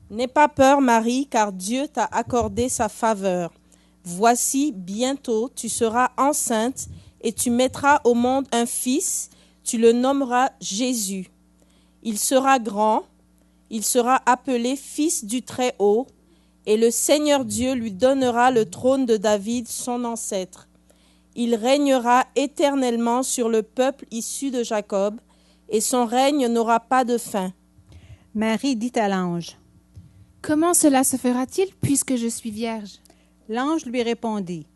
N'aie pas peur, Marie, car Dieu t'a accordé sa faveur. Voici, bientôt, tu seras enceinte et tu mettras au monde un fils, tu le nommeras Jésus. Il sera grand, il sera appelé Fils du Très-Haut, et le Seigneur Dieu lui donnera le trône de David, son ancêtre. Il régnera éternellement sur le peuple issu de Jacob, et son règne n'aura pas de fin. Marie dit à l'ange: Comment cela se fera-t-il puisque je suis vierge? L'ange lui répondit: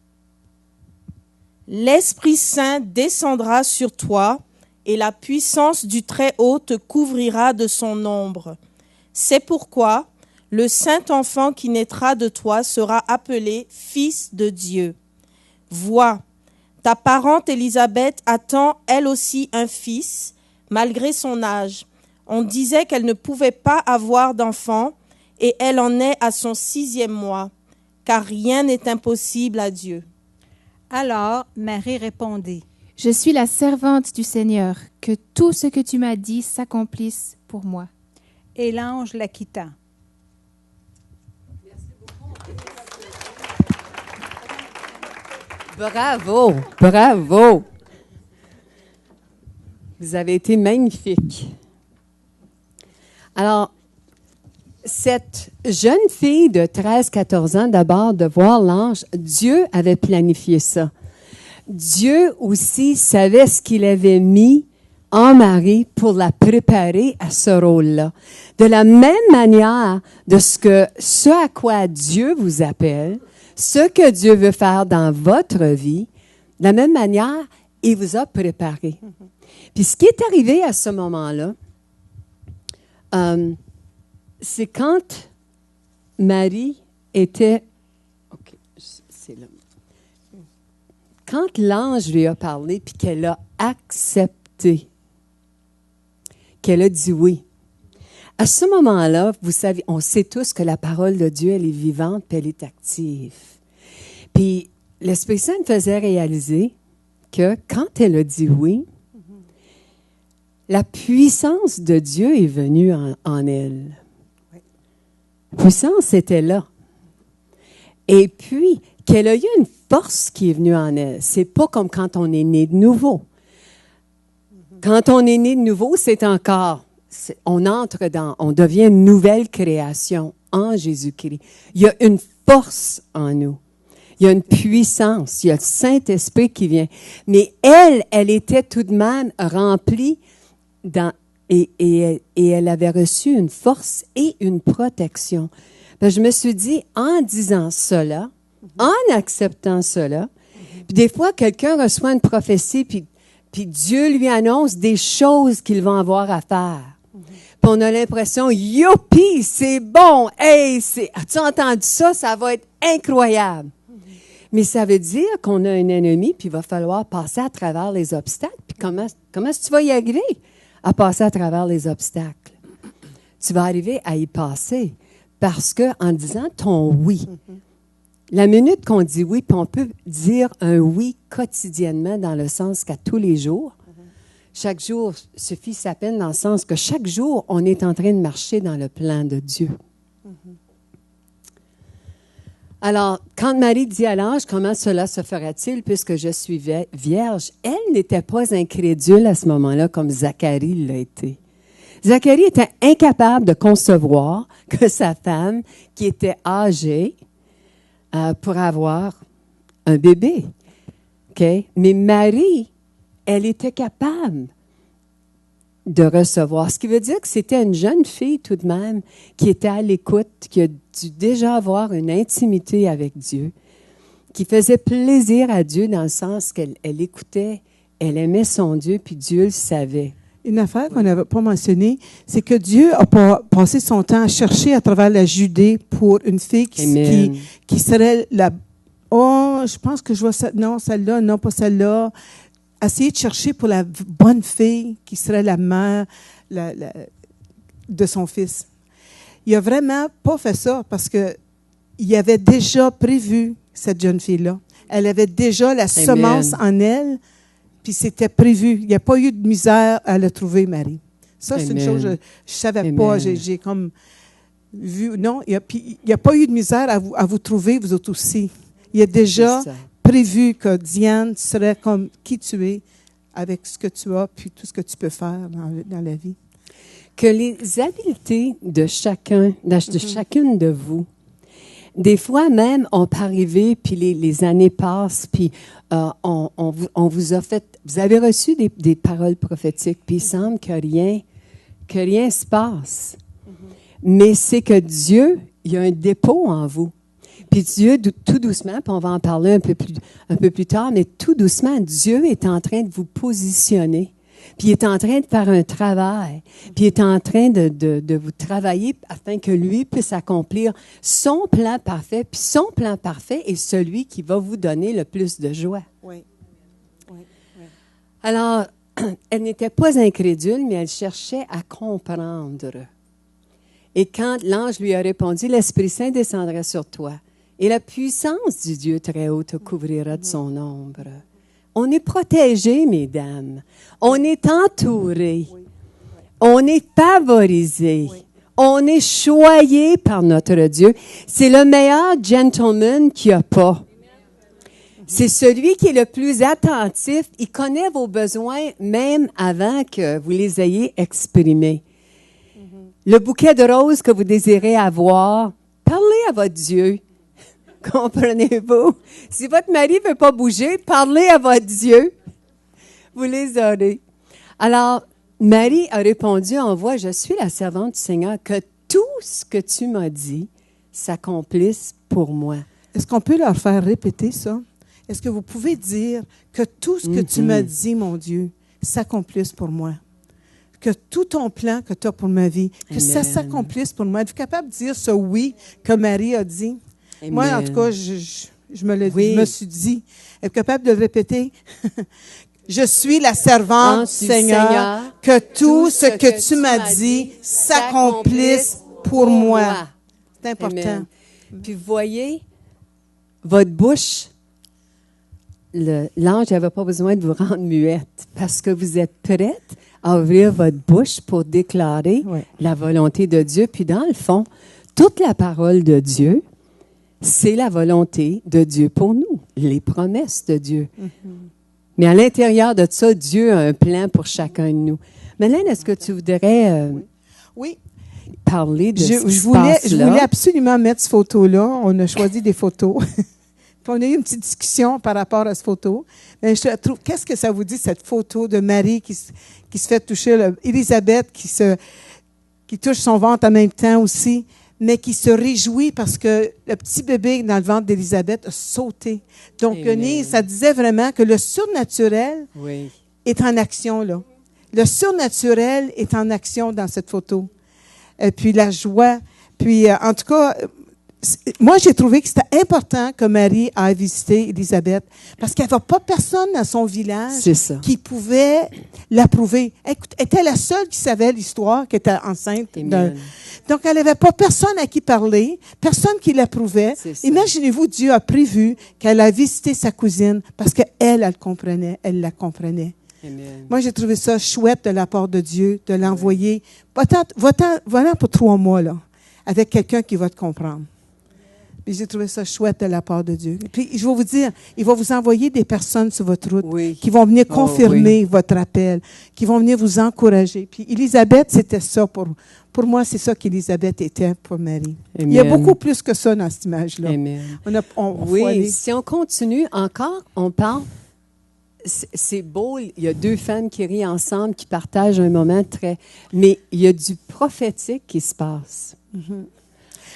L'Esprit Saint descendra sur toi, et la puissance du Très-Haut te couvrira de son ombre. C'est pourquoi le saint enfant qui naîtra de toi sera appelé Fils de Dieu. Vois, ta parente Élisabeth attend elle aussi un fils, malgré son âge. On disait qu'elle ne pouvait pas avoir d'enfant, et elle en est à son 6e mois, car rien n'est impossible à Dieu. Alors Marie répondit: Je suis la servante du Seigneur, que tout ce que tu m'as dit s'accomplisse pour moi. Et l'ange la quitta. Merci Bravo, bravo. Vous avez été magnifique. Alors, cette jeune fille de 13-14 ans, d'abord, de voir l'ange, Dieu avait planifié ça. Dieu aussi savait ce qu'il avait mis en Marie pour la préparer à ce rôle-là. De la même manière de ce à quoi Dieu vous appelle, ce que Dieu veut faire dans votre vie, de la même manière, il vous a préparé. Puis ce qui est arrivé à ce moment-là, c'est quand Marie était... OK, c'est là. Quand l'ange lui a parlé, puis qu'elle a accepté, qu'elle a dit oui. À ce moment-là, vous savez, on sait tous que la parole de Dieu, elle est vivante, puis elle est active. Puis l'Esprit Saint me faisait réaliser que quand elle a dit oui, la puissance de Dieu est venue en elle. La puissance était là. Et puis, qu'elle a eu une force qui est venue en elle. C'est pas comme quand on est né de nouveau. Quand on est né de nouveau, c'est encore, on devient une nouvelle création en Jésus-Christ. Il y a une force en nous. Il y a une puissance. Il y a le Saint-Esprit qui vient. Mais elle était tout de même remplie et elle avait reçu une force et une protection. Ben, je me suis dit, en disant cela, en acceptant cela, puis des fois, quelqu'un reçoit une prophétie, puis Dieu lui annonce des choses qu'il va avoir à faire. Puis on a l'impression, youpi, c'est bon, hey, as-tu entendu ça? Ça va être incroyable. Mais ça veut dire qu'on a un ennemi, puis il va falloir passer à travers les obstacles. Puis comment est-ce que tu vas y arriver à passer à travers les obstacles? Tu vas arriver à y passer parce que en disant ton oui, la minute qu'on dit oui, puis on peut dire un oui quotidiennement dans le sens qu'à tous les jours, chaque jour suffit sa peine dans le sens que chaque jour, on est en train de marcher dans le plan de Dieu. Alors, quand Marie dit à l'ange, comment cela se fera-t-il puisque je suis vierge, elle n'était pas incrédule à ce moment-là comme Zacharie l'a été. Zacharie était incapable de concevoir que sa femme, qui était âgée, pour avoir un bébé. Okay? Mais Marie, elle était capable de recevoir. Ce qui veut dire que c'était une jeune fille tout de même qui était à l'écoute, qui a dû déjà avoir une intimité avec Dieu, qui faisait plaisir à Dieu dans le sens qu'elle écoutait, elle aimait son Dieu, puis Dieu le savait. Une affaire qu'on n'avait pas mentionnée, c'est que Dieu a passé son temps à chercher à travers la Judée pour une fille qui serait la... Oh, je pense que je vois ça. Non, celle-là, non, pas celle-là. Essayer de chercher pour la bonne fille qui serait la mère de son fils. Il n'a vraiment pas fait ça parce qu'il avait déjà prévu cette jeune fille-là. Elle avait déjà la semence en elle, puis c'était prévu. Il n'y a pas eu de misère à le trouver, Marie. Ça, c'est une chose que je ne savais pas. J'ai comme vu. Non, il n'y a pas eu de misère à vous trouver, vous autres aussi. Il y a déjà prévu que Diane serait comme qui tu es, avec ce que tu as, puis tout ce que tu peux faire dans la vie. Que les habiletés de chacune de vous, des fois même, on peut arriver, puis les années passent, puis on vous a fait, vous avez reçu des paroles prophétiques, puis il semble que rien se passe. Mais c'est que Dieu, il y a un dépôt en vous. Puis Dieu, tout doucement, puis on va en parler un peu plus tard, mais tout doucement, Dieu est en train de vous positionner. Puis il est en train de faire un travail. Puis il est en train de vous travailler afin que lui puisse accomplir son plan parfait. Puis son plan parfait est celui qui va vous donner le plus de joie. Oui. Alors, elle n'était pas incrédule, mais elle cherchait à comprendre. Et quand l'ange lui a répondu, l'Esprit Saint descendra sur toi. Et la puissance du Dieu très haut te couvrira de son ombre. On est protégés, mesdames. On est entourés. On est favorisés. On est choyés par notre Dieu. C'est le meilleur gentleman qu'il n'y a pas. C'est celui qui est le plus attentif. Il connaît vos besoins même avant que vous les ayez exprimés. Le bouquet de roses que vous désirez avoir, parlez à votre Dieu. Comprenez-vous? Si votre mari ne veut pas bouger, parlez à votre Dieu. Vous les aurez. Alors, Marie a répondu en voix, « Je suis la servante du Seigneur, que tout ce que tu m'as dit s'accomplisse pour moi. » Est-ce qu'on peut leur faire répéter ça? Est-ce que vous pouvez dire que tout ce que tu m'as dit, mon Dieu, s'accomplisse pour moi? Que tout ton plan que tu as pour ma vie, que ça s'accomplisse pour moi. Êtes-vous capable de dire ce oui que Marie a dit? Amen. Moi, en tout cas, je me suis dit. Êtes-vous capable de le répéter? Je suis la servante du Seigneur, que tout ce que tu m'as dit s'accomplisse pour moi. C'est important. Amen. Puis vous voyez, votre bouche, l'ange n'avait pas besoin de vous rendre muette parce que vous êtes prête à ouvrir votre bouche pour déclarer la volonté de Dieu. Puis dans le fond, toute la parole de Dieu, c'est la volonté de Dieu pour nous, les promesses de Dieu. Mais à l'intérieur de ça, Dieu a un plan pour chacun de nous. Mélène, est-ce que tu voudrais oui. parler de ce qui je se passe là? voulais absolument mettre cette photo-là. On a choisi des photos. Puis on a eu une petite discussion par rapport à cette photo. Mais je trouve, qu'est-ce que ça vous dit, cette photo de Marie qui se fait toucher, Élisabeth qui touche son ventre en même temps aussi, mais qui se réjouit parce que le petit bébé dans le ventre d'Élisabeth a sauté. Donc, ça disait vraiment que le surnaturel est en action, là. Le surnaturel est en action dans cette photo. Et puis la joie. Puis, en tout cas, moi, j'ai trouvé que c'était important que Marie aille visiter Élisabeth parce qu'il n'y avait pas personne dans son village qui pouvait l'approuver. Elle était la seule qui savait l'histoire, qui était enceinte. Donc, elle n'avait pas personne à qui parler, personne qui l'approuvait. Imaginez-vous, Dieu a prévu qu'elle a visité sa cousine parce qu'elle la comprenait. Amen. Moi, j'ai trouvé ça chouette de la part de Dieu, de l'envoyer. Va-t'en pour 3 mois, là, avec quelqu'un qui va te comprendre. Puis j'ai trouvé ça chouette de la part de Dieu. Puis je vais vous dire, il va vous envoyer des personnes sur votre route qui vont venir confirmer votre appel, qui vont venir vous encourager. Puis Élisabeth, c'était ça pour moi, c'est ça qu'Élisabeth était pour Marie. Amen. Il y a beaucoup plus que ça dans cette image-là. Amen. Si on continue encore, on parle. C'est beau, il y a 2 femmes qui rient ensemble, qui partagent un moment très... Mais il y a du prophétique qui se passe.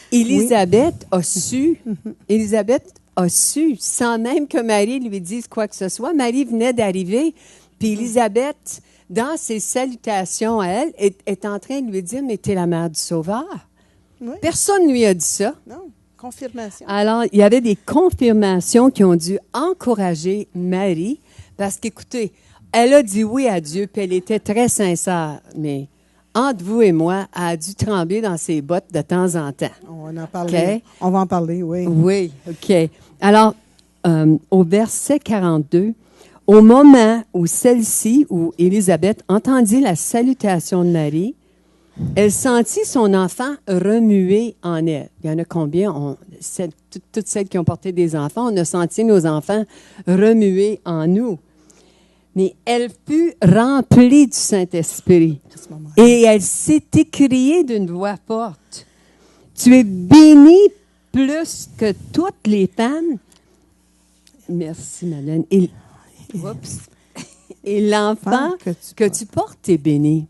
Élisabeth a su. Élisabeth a su, sans même que Marie lui dise quoi que ce soit. Marie venait d'arriver, puis Élisabeth, dans ses salutations à elle, est en train de lui dire, mais t'es la mère du Sauveur. Personne ne lui a dit ça. Non, confirmation. Alors, il y avait des confirmations qui ont dû encourager Marie, parce qu'écoutez, elle a dit oui à Dieu, puis elle était très sincère, mais entre vous et moi, elle a dû trembler dans ses bottes de temps en temps. On va en parler. On va en parler, oui. Oui, OK. Alors, au verset 42, au moment où celle-ci, où Élisabeth, entendit la salutation de Marie, elle sentit son enfant remuer en elle. Il y en a combien? Toutes celles qui ont porté des enfants, on a senti nos enfants remuer en nous. Mais elle fut remplie du Saint-Esprit. Et elle s'est écriée d'une voix forte. Tu es bénie plus que toutes les femmes. Merci, Madeleine. Et l'enfant que tu portes est béni.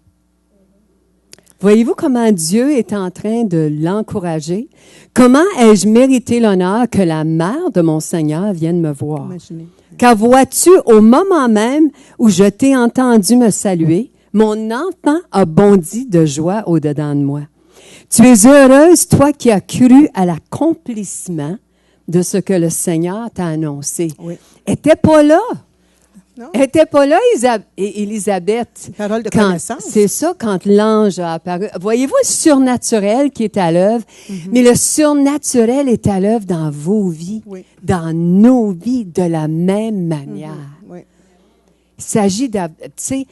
Voyez-vous comment Dieu est en train de l'encourager? Comment ai-je mérité l'honneur que la mère de mon Seigneur vienne me voir? Imaginez. Car vois-tu, au moment même où je t'ai entendu me saluer, mon enfant a bondi de joie au-dedans de moi. Tu es heureuse, toi qui as cru à l'accomplissement de ce que le Seigneur t'a annoncé. Elle n'était pas là. Non. Elle n'était pas là, Élisabeth. Parole de connaissance. C'est ça, quand l'ange a apparu. Voyez-vous le surnaturel qui est à l'œuvre, mais le surnaturel est à l'œuvre dans vos vies, dans nos vies, de la même manière. Il s'agit de... Tu sais,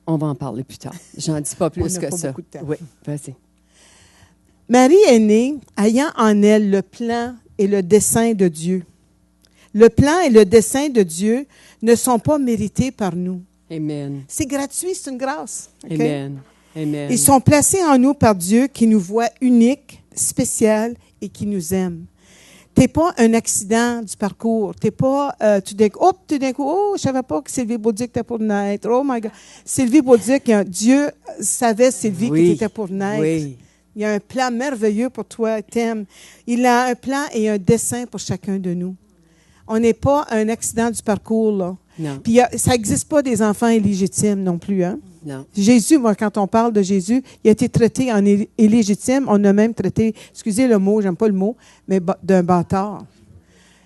on va en parler plus tard. J'en dis pas plus que ça. Oui, vas-y. Marie est née ayant en elle le plan et le dessein de Dieu. Le plan et le dessein de Dieu ne sont pas mérités par nous. Amen. C'est gratuit, c'est une grâce. OK? Amen. Amen. Ils sont placés en nous par Dieu qui nous voit uniques, spécial et qui nous aime. T'es pas un accident du parcours. T'es pas tout d'un coup, oh, je savais pas que Sylvie Bauduc était pour naître. Oh my God. Sylvie Bauduc, Dieu savait, Sylvie, que tu étais pour naître. Oui. Il y a un plan merveilleux pour toi, t'aimes. Il a un plan et un dessein pour chacun de nous. On n'est pas un accident du parcours, là. Non. Puis ça n'existe pas des enfants illégitimes non plus, hein? Non. Jésus, moi, quand on parle de Jésus, il a été traité en illégitime. On a même traité, excusez le mot, j'aime pas le mot, mais d'un bâtard.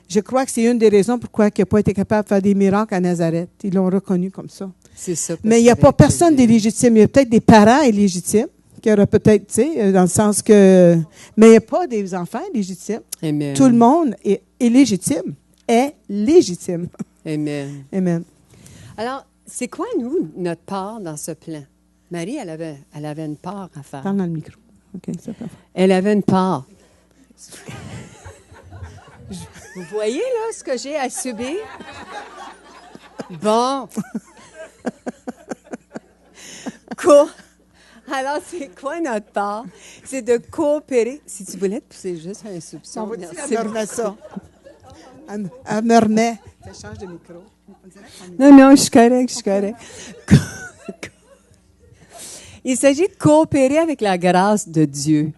Je crois que c'est une des raisons pourquoi il n'a pas été capable de faire des miracles à Nazareth. Ils l'ont reconnu comme ça. C'est ça. Mais il n'y a pas personne d'illégitime. Il y a peut-être des parents illégitimes, qui auraient peut-être, tu sais, dans le sens que... Mais il n'y a pas des enfants illégitimes. Amen. Tout le monde est légitime. Est légitime. Amen. Amen. Alors, c'est quoi, nous, notre part dans ce plan? Marie, elle avait une part à faire. Parle dans le micro. OK, ça peut faire. Elle avait une part. Vous voyez, là, ce que j'ai à subir? Bon. Alors, c'est quoi notre part? C'est de coopérer. Si tu voulais te pousser juste un soupçon. On va dire, merci elle me remet ça. Elle me remet. Ça change de micro. On dirait qu'on est- Non, je suis correct. Il s'agit de coopérer avec la grâce de Dieu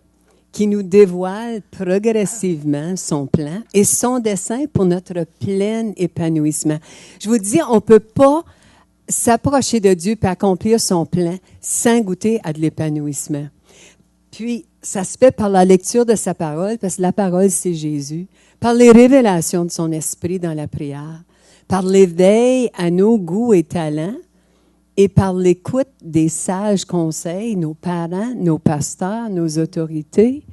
qui nous dévoile progressivement son plan et son dessein pour notre plein épanouissement. Je vous dis, on ne peut pas s'approcher de Dieu et accomplir son plan sans goûter à de l'épanouissement. Puis, ça se fait par la lecture de sa parole, parce que la parole, c'est Jésus, par les révélations de son esprit dans la prière, par l'éveil à nos goûts et talents, et par l'écoute des sages conseils, nos parents, nos pasteurs, nos autorités.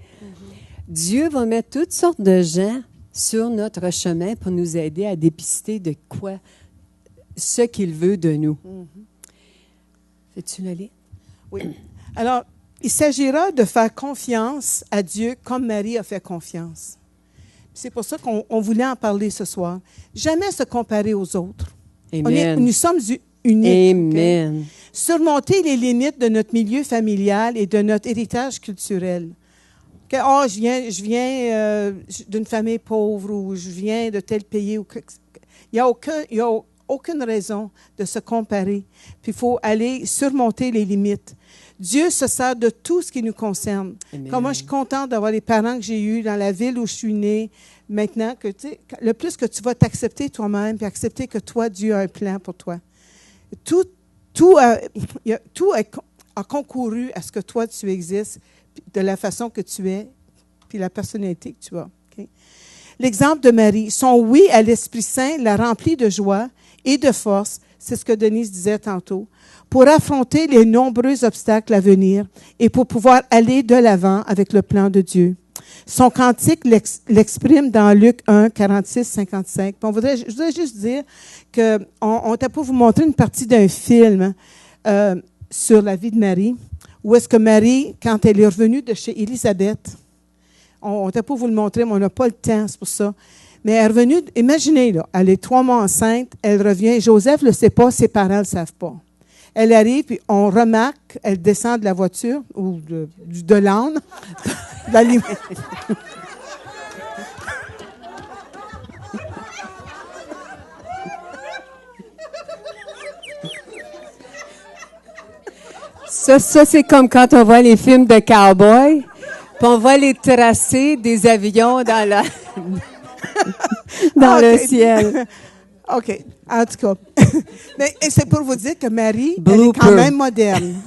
Dieu va mettre toutes sortes de gens sur notre chemin pour nous aider à dépister de quoi, ce qu'il veut de nous. Fais-tu le lire? Oui. Alors, il s'agira de faire confiance à Dieu comme Marie a fait confiance. C'est pour ça qu'on voulait en parler ce soir. Jamais se comparer aux autres. Amen. Nous sommes uniques. Amen. OK? Surmonter les limites de notre milieu familial et de notre héritage culturel. OK? Oh, je viens d'une famille pauvre ou je viens de tel pays. Il n'y a aucune raison de se comparer. Puis il faut aller surmonter les limites. Dieu se sert de tout ce qui nous concerne. Amen. Comme moi, je suis contente d'avoir les parents que j'ai eus dans la ville où je suis née. Maintenant, que, tu sais, le plus que tu vas t'accepter toi-même, puis accepter que toi, Dieu a un plan pour toi. Tout a concouru à ce que toi, tu existes, de la façon que tu es, puis la personnalité que tu as. Okay? L'exemple de Marie, son oui à l'Esprit Saint l'a rempli de joie et de force, c'est ce que Denise disait tantôt, pour affronter les nombreux obstacles à venir et pour pouvoir aller de l'avant avec le plan de Dieu. Son cantique l'exprime dans Luc 1, 46, 55. Je voudrais juste dire qu'on t'a pas vous montrer une partie d'un film sur la vie de Marie, où est-ce que Marie, quand elle est revenue de chez Élisabeth, on t'a pas vous le montrer, mais on n'a pas le temps, c'est pour ça. Mais elle est revenue, imaginez, là, elle est 3 mois enceinte, elle revient, Joseph ne le sait pas, ses parents ne le savent pas. Elle arrive, puis on remarque, elle descend de la voiture, ou de l'âne, Ça, c'est comme quand on voit les films de cow-boys, puis on voit les tracés des avions dans le ciel. OK. En tout cas. Mais c'est pour vous dire que Marie, elle Blooper. est quand même moderne.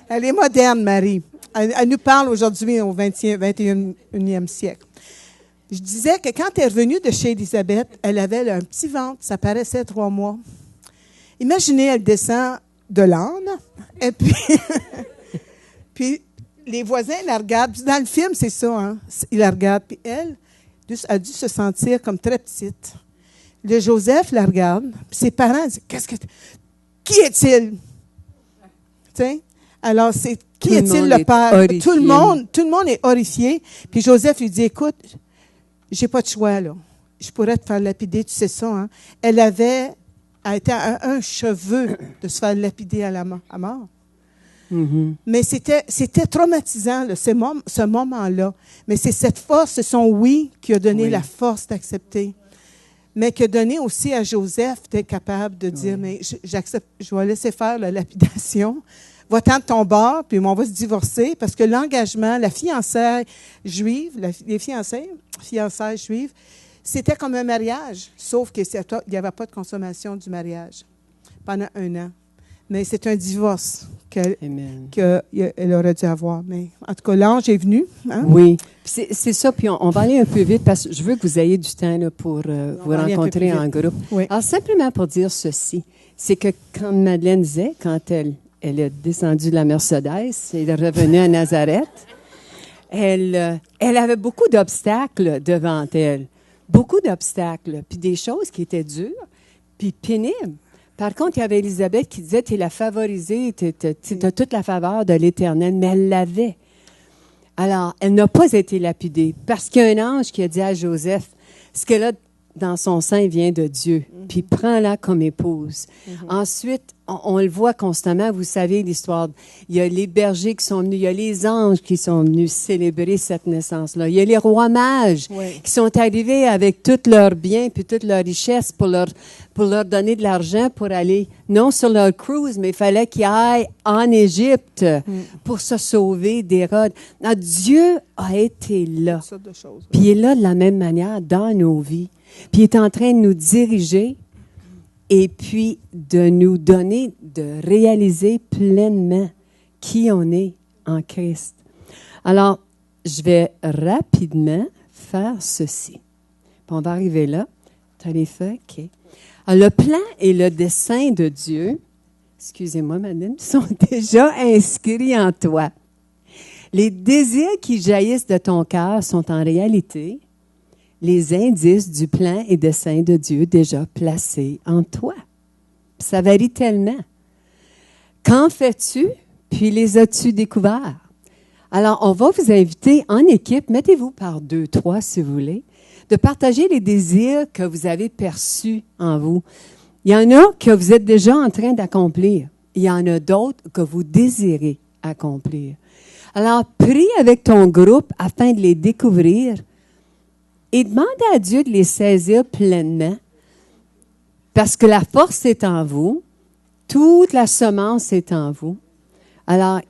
Elle est moderne, Marie. Elle nous parle aujourd'hui au 21e siècle. Je disais que quand elle est revenue de chez Élisabeth, elle avait un petit ventre, ça paraissait 3 mois. Imaginez, elle descend de l'âne, et puis, puis les voisins la regardent. Puis dans le film, c'est ça, hein? Ils la regardent. Puis elle a dû se sentir comme très petite. Le Joseph la regarde, puis ses parents disent, qui est-il? Tu sais? Alors, qui est-il le père? Tout le monde est horrifié. Puis Joseph lui dit, écoute, j'ai pas de choix, là. Je pourrais te faire lapider, tu sais ça, hein? Elle été à un cheveu de se faire lapider à mort. Mhm. Mais c'était traumatisant, là, ce moment-là. Mais c'est cette force, c'est son oui qui a donné Oui. la force d'accepter. Mais qui a donné aussi à Joseph d'être capable de dire, mais j'accepte, je vais laisser faire la lapidation. Va-t'en de ton bord, puis on va se divorcer, parce que l'engagement, la fiançailles juive, les fiançailles juives, c'était comme un mariage, sauf qu'il n'y avait pas de consommation du mariage pendant 1 an. Mais c'est un divorce Amen. qu'elle aurait dû avoir. Mais en tout cas, l'ange est venu. Hein? Oui, puis c'est ça. Puis on va aller un peu vite parce que je veux que vous ayez du temps là, pour vous va aller un peu rencontrer plus en vite. groupe. Oui. Alors, simplement pour dire ceci, c'est que quand Madeleine disait, quand elle est descendue de la Mercedes, elle est revenue à Nazareth, elle avait beaucoup d'obstacles devant elle. Beaucoup d'obstacles, puis des choses qui étaient dures, puis pénibles. Par contre, il y avait Élisabeth qui disait, tu es la favorisée, tu as toute la faveur de l'Éternel, mais elle l'avait. Alors, elle n'a pas été lapidée parce qu'il y a un ange qui a dit à Joseph, ce qu'elle a dans son sein vient de Dieu, puis prends-la comme épouse. Ensuite, on le voit constamment, vous savez l'histoire, il y a les bergers qui sont venus, il y a les anges qui sont venus célébrer cette naissance-là, il y a les rois mages qui sont arrivés avec tous leurs biens puis toute leur richesse pour leur donner de l'argent pour aller, non sur leur cruise, mais il fallait qu'ils aillent en Égypte pour se sauver d'Hérode. Alors, Dieu a été là. Toutes sortes de choses. Puis il est là de la même manière dans nos vies. Puis il est en train de nous diriger et puis de nous donner, de réaliser pleinement qui on est en Christ. Alors, je vais rapidement faire ceci. Puis on va arriver là. Tu as les feuilles? OK. Alors, le plan et le dessein de Dieu, excusez-moi, madame, sont déjà inscrits en toi. Les désirs qui jaillissent de ton cœur sont en réalité les indices du plan et dessein de Dieu déjà placés en toi. Ça varie tellement. Qu'en fais-tu, puis les as-tu découverts? Alors, on va vous inviter en équipe, mettez-vous par 2, 3 si vous voulez, de partager les désirs que vous avez perçus en vous. Il y en a que vous êtes déjà en train d'accomplir. Il y en a d'autres que vous désirez accomplir. Alors, prie avec ton groupe afin de les découvrir et demande à Dieu de les saisir pleinement parce que la force est en vous, toute la semence est en vous. Alors,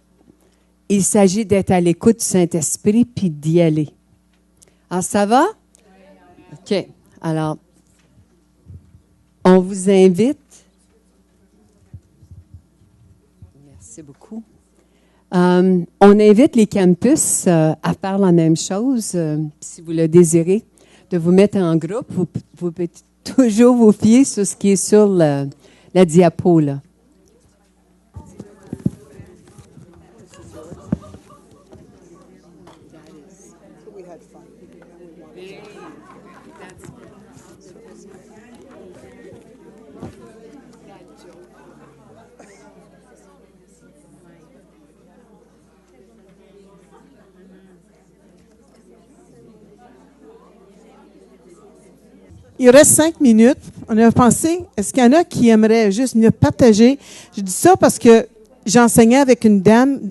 il s'agit d'être à l'écoute du Saint-Esprit puis d'y aller. Alors, ça va? OK. Alors, on vous invite. Merci beaucoup. On invite les campus à faire la même chose, si vous le désirez, de vous mettre en groupe. Vous pouvez toujours vous fier sur ce qui est sur la diapo, là. Il reste 5 minutes. On a pensé, est-ce qu'il y en a qui aimeraient juste venir partager? Je dis ça parce que j'enseignais avec une dame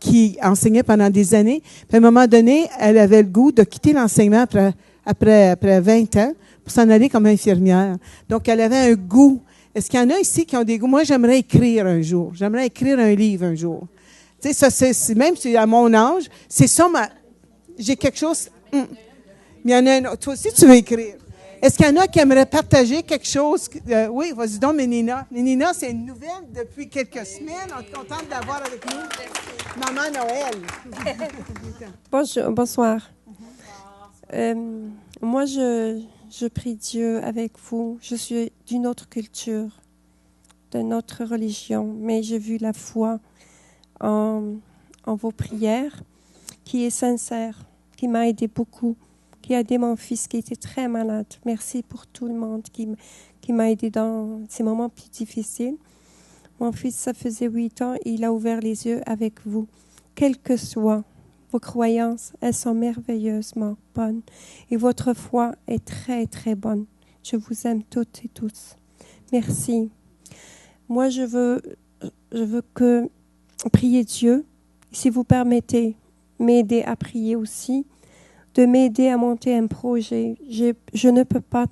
qui enseignait pendant des années. Puis à un moment donné, elle avait le goût de quitter l'enseignement après 20 ans pour s'en aller comme infirmière. Donc, elle avait un goût. Est-ce qu'il y en a ici qui ont des goûts? Moi, j'aimerais écrire un jour. J'aimerais écrire un livre un jour. Tu sais, ça, même si à mon âge, c'est ça, j'ai quelque chose... Mais il y en a un autre. Toi aussi, tu veux écrire. Est-ce qu'il y en a qui aimeraient partager quelque chose? Oui, vas-y donc, Ménina. Ménina, c'est une nouvelle depuis quelques semaines. On est contente d'avoir avec nous Maman Noël. Bonjour, bonsoir. Moi, je prie Dieu avec vous. Je suis d'une autre culture, d'une autre religion, mais j'ai vu la foi en vos prières qui est sincère, qui m'a aidé beaucoup, qui a aidé mon fils qui était très malade. Merci pour tout le monde qui m'a aidé dans ces moments plus difficiles. Mon fils, ça faisait 8 ans, et il a ouvert les yeux avec vous. Quel que soit vos croyances, elles sont merveilleusement bonnes. Et votre foi est très, très bonne. Je vous aime toutes et tous. Merci. Moi, je veux que prier Dieu, si vous permettez, m'aider à prier aussi, de m'aider à monter un projet. Je ne peux pas.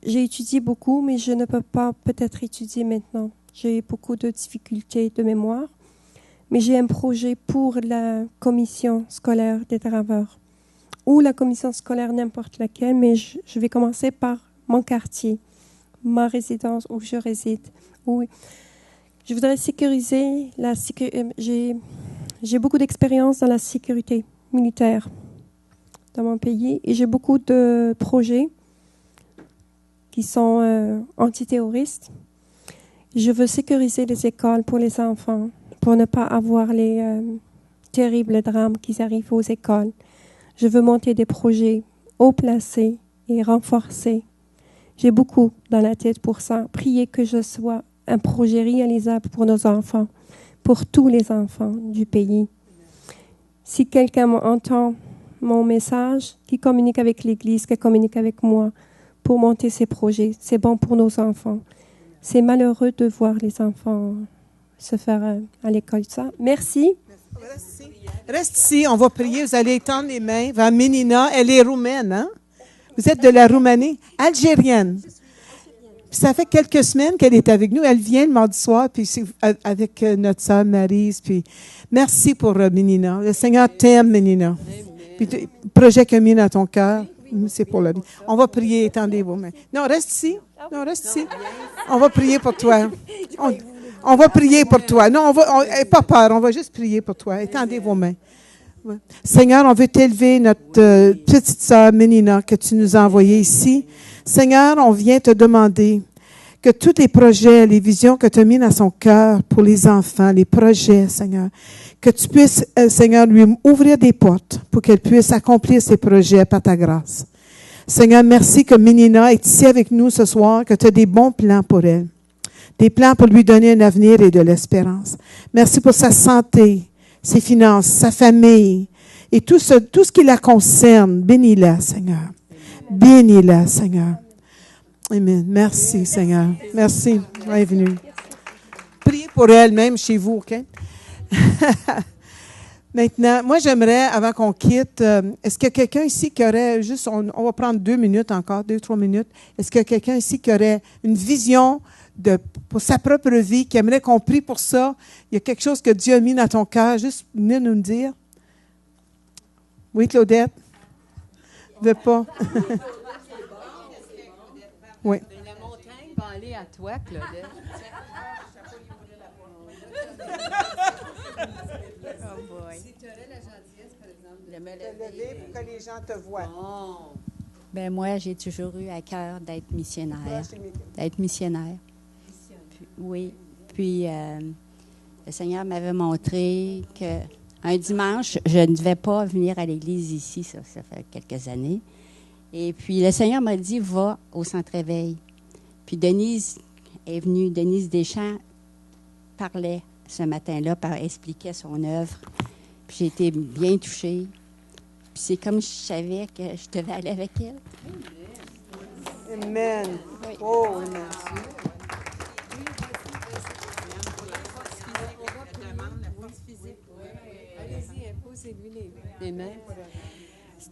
J'ai étudié beaucoup, mais je ne peux pas peut-être étudier maintenant. J'ai beaucoup de difficultés de mémoire. Mais j'ai un projet pour la commission scolaire des draveurs. Ou la commission scolaire n'importe laquelle, mais je vais commencer par mon quartier, ma résidence où je réside. Où je voudrais sécuriser la sécurité. J'ai beaucoup d'expérience dans la sécurité militaire dans mon pays et j'ai beaucoup de projets qui sont antiterroristes. Je veux sécuriser les écoles pour les enfants, pour ne pas avoir les terribles drames qui arrivent aux écoles. Je veux monter des projets haut placés et renforcés. J'ai beaucoup dans la tête pour ça. Priez que je sois un projet réalisable pour nos enfants, pour tous les enfants du pays. Si quelqu'un entend mon message, qui communique avec l'Église, qui communique avec moi pour monter ces projets, c'est bon pour nos enfants. C'est malheureux de voir les enfants se faire à l'école. Ça. Merci. Reste ici, on va prier. Vous allez étendre les mains vers Ménina. Elle est roumaine, hein? Vous êtes de la Roumanie? Algérienne. Puis ça fait quelques semaines qu'elle est avec nous. Elle vient le mardi soir, puis c'est avec notre sœur Maryse. Puis merci pour Ménina. Le Seigneur t'aime, Ménina. Puis le projet qu'il a mis dans ton cœur, c'est pour la vie. On va prier, étendez vos mains. Non, reste ici. Non, reste ici. On va prier pour toi. On va prier pour toi. Non, n'aie pas peur, on va juste prier pour toi. Étendez vos mains. Ouais. Seigneur, on veut t'élever notre petite sœur Ménina que tu nous as envoyée ici. Seigneur, on vient te demander que tous les projets, les visions que tu as mis dans son cœur pour les enfants, les projets, Seigneur, que tu puisses, Seigneur, lui ouvrir des portes pour qu'elle puisse accomplir ses projets par ta grâce. Seigneur, merci que Ménina est ici avec nous ce soir, que tu as des bons plans pour elle, des plans pour lui donner un avenir et de l'espérance. Merci pour sa santé, ses finances, sa famille et tout ce qui la concerne. Bénis-la, Seigneur. Bénis-la, Seigneur. Amen. Merci, Seigneur. Merci. Bienvenue. Priez pour elle, même chez vous, OK? Maintenant, moi, j'aimerais, avant qu'on quitte, est-ce qu'il y a quelqu'un ici qui aurait juste, on va prendre 2 minutes encore, 2-3 minutes. Est-ce qu'il y a quelqu'un ici qui aurait une vision pour sa propre vie, qui aimerait qu'on prie pour ça? Il y a quelque chose que Dieu a mis dans ton cœur, juste venez nous le dire. Oui, Claudette? Ne veux pas? Oui. La montagne va aller à toi, Claudette. Oh boy. Si tu aurais la gentillesse, par exemple, de Te lever pour que les gens te voient. Bon. Ben moi, j'ai toujours eu à cœur d'être missionnaire. Oui. Puis, le Seigneur m'avait montré qu'un dimanche, je ne devais pas venir à l'église ici, ça fait quelques années. Et puis, le Seigneur m'a dit, va au centre éveil. Puis, Denise est venue, Denise Deschamps parlait ce matin-là, expliquait son œuvre. Puis, j'ai été bien touchée. Puis, c'est comme je savais que je devais aller avec elle. Amen. Oui. Oh, amen. Allez-y, imposez-lui les mains.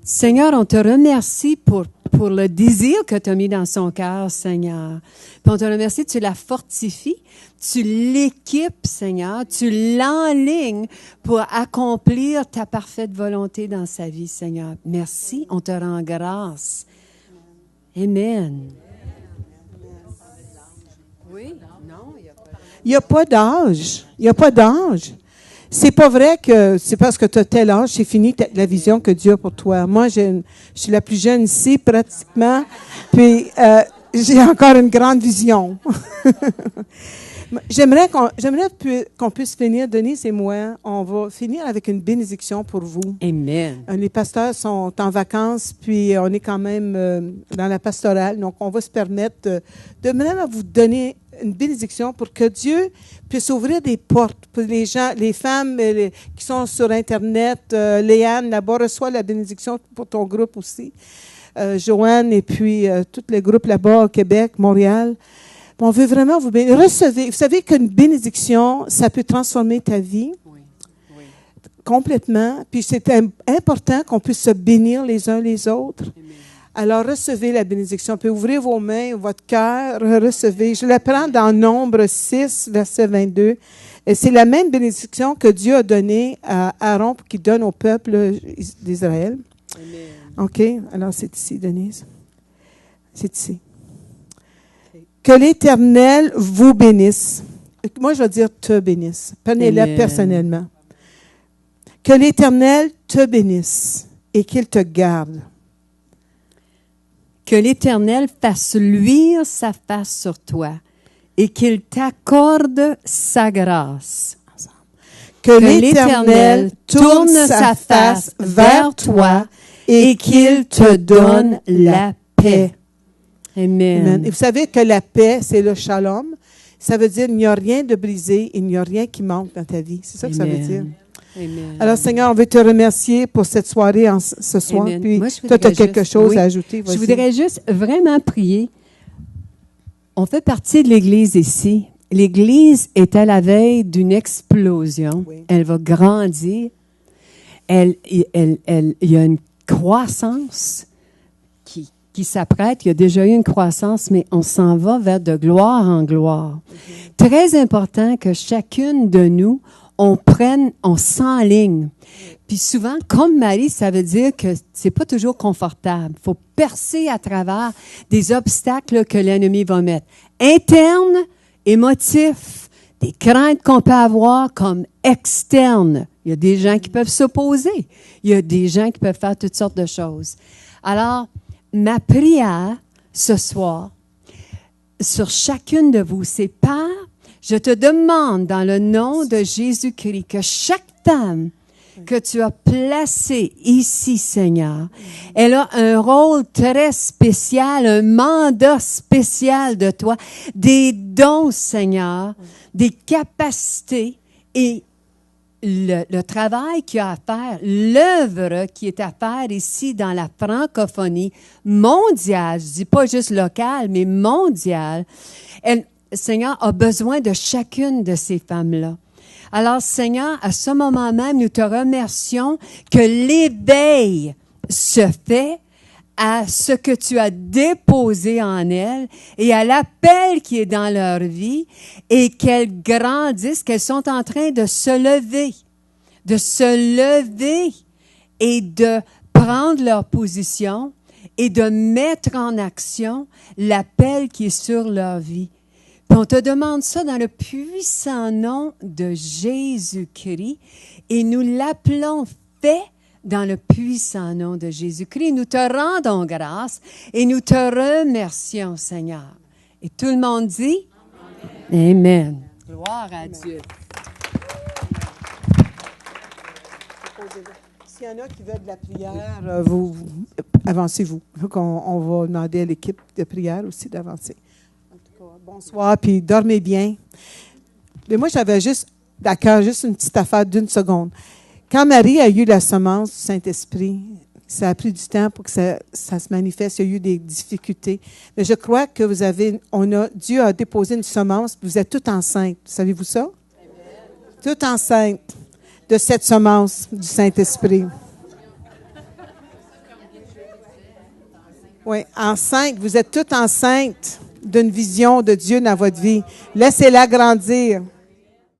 Seigneur, on te remercie pour le désir que tu as mis dans son cœur, Seigneur. Puis on te remercie, tu la fortifies, tu l'équipes, Seigneur, tu l'enlignes pour accomplir ta parfaite volonté dans sa vie, Seigneur. Merci, on te rend grâce. Amen. Oui, non, il n'y a pas d'âge. Il n'y a pas d'âge. C'est pas vrai que c'est parce que tu as tel âge, c'est fini la vision que Dieu a pour toi. Moi, je suis la plus jeune ici, pratiquement, puis j'ai encore une grande vision. J'aimerais qu'on puisse finir, Denise et moi, on va finir avec une bénédiction pour vous. Amen. Les pasteurs sont en vacances, puis on est quand même dans la pastorale, donc on va se permettre de maintenant vous donner une bénédiction pour que Dieu puisse ouvrir des portes pour les gens, les femmes qui sont sur Internet. Léane, là-bas, reçoit la bénédiction pour ton groupe aussi. Joanne et puis tous les groupes là-bas au Québec, Montréal. On veut vraiment vous bénir. Recevez. Vous savez qu'une bénédiction, ça peut transformer ta vie. Complètement. Puis c'est important qu'on puisse se bénir les uns les autres. Amen. Alors, recevez la bénédiction. Vous pouvez ouvrir vos mains, votre cœur, recevez. Je la prends dans Nombre 6, verset 22. Et c'est la même bénédiction que Dieu a donnée à Aaron pour qu'il donne au peuple d'Israël. Amen. OK? Alors, c'est ici, Denise. C'est ici. Okay. Que l'Éternel vous bénisse. Moi, je vais dire te bénisse. Prenez-le personnellement. Que l'Éternel te bénisse et qu'il te garde. Que l'Éternel fasse luire sa face sur toi et qu'il t'accorde sa grâce. Que l'Éternel tourne sa face vers toi et qu'il te donne la paix. Amen. Amen. Et vous savez que la paix, c'est le shalom. Ça veut dire qu'il n'y a rien de brisé, il n'y a rien qui manque dans ta vie. C'est ça que ça veut dire. Amen. Alors, Seigneur, on veut te remercier pour cette soirée ce soir. Amen. Puis, moi, toi, tu as quelque chose à ajouter. Je voudrais juste vraiment prier. On fait partie de l'Église ici. L'Église est à la veille d'une explosion. Oui. Elle va grandir. Il y a une croissance qui s'apprête. Il y a déjà eu une croissance, mais on s'en va vers de gloire en gloire. Très important que chacune de nous, on s'enligne. Puis souvent, comme Marie, ça veut dire que c'est pas toujours confortable. Il faut percer à travers des obstacles que l'ennemi va mettre. Internes, émotifs, des craintes qu'on peut avoir comme externes. Il y a des gens qui peuvent s'opposer. Il y a des gens qui peuvent faire toutes sortes de choses. Alors, ma prière ce soir, sur chacune de vous, c'est Père, je te demande dans le nom de Jésus-Christ que chaque femme que tu as placée ici, Seigneur, elle a un rôle très spécial, un mandat spécial de toi, des dons, Seigneur, des capacités et le travail qu'il y a à faire, l'œuvre qui est à faire ici dans la francophonie mondiale, je dis pas juste locale, mais mondiale, Seigneur a besoin de chacune de ces femmes-là. Alors, Seigneur, à ce moment même, nous te remercions que l'éveil se fait à ce que tu as déposé en elles et à l'appel qui est dans leur vie et qu'elles grandissent, qu'elles sont en train de se lever et de prendre leur position et de mettre en action l'appel qui est sur leur vie. Puis on te demande ça dans le puissant nom de Jésus-Christ et nous l'appelons fait dans le puissant nom de Jésus-Christ. Nous te rendons grâce et nous te remercions, Seigneur. Et tout le monde dit Amen. Amen. Gloire à Dieu. S'il y en a qui veulent de la prière, vous avancez-vous. Donc on va demander à l'équipe de prière aussi d'avancer. Bonsoir, puis dormez bien. Mais moi, j'avais juste à cœur, juste une petite affaire d'une seconde. Quand Marie a eu la semence du Saint-Esprit, ça a pris du temps pour que ça se manifeste. Il y a eu des difficultés. Mais je crois que Dieu a déposé une semence. Vous êtes toutes enceintes. Savez-vous ça? Toutes enceintes de cette semence du Saint-Esprit. Oui, enceintes. Vous êtes toutes enceintes d'une vision de Dieu dans votre vie. Laissez-la grandir.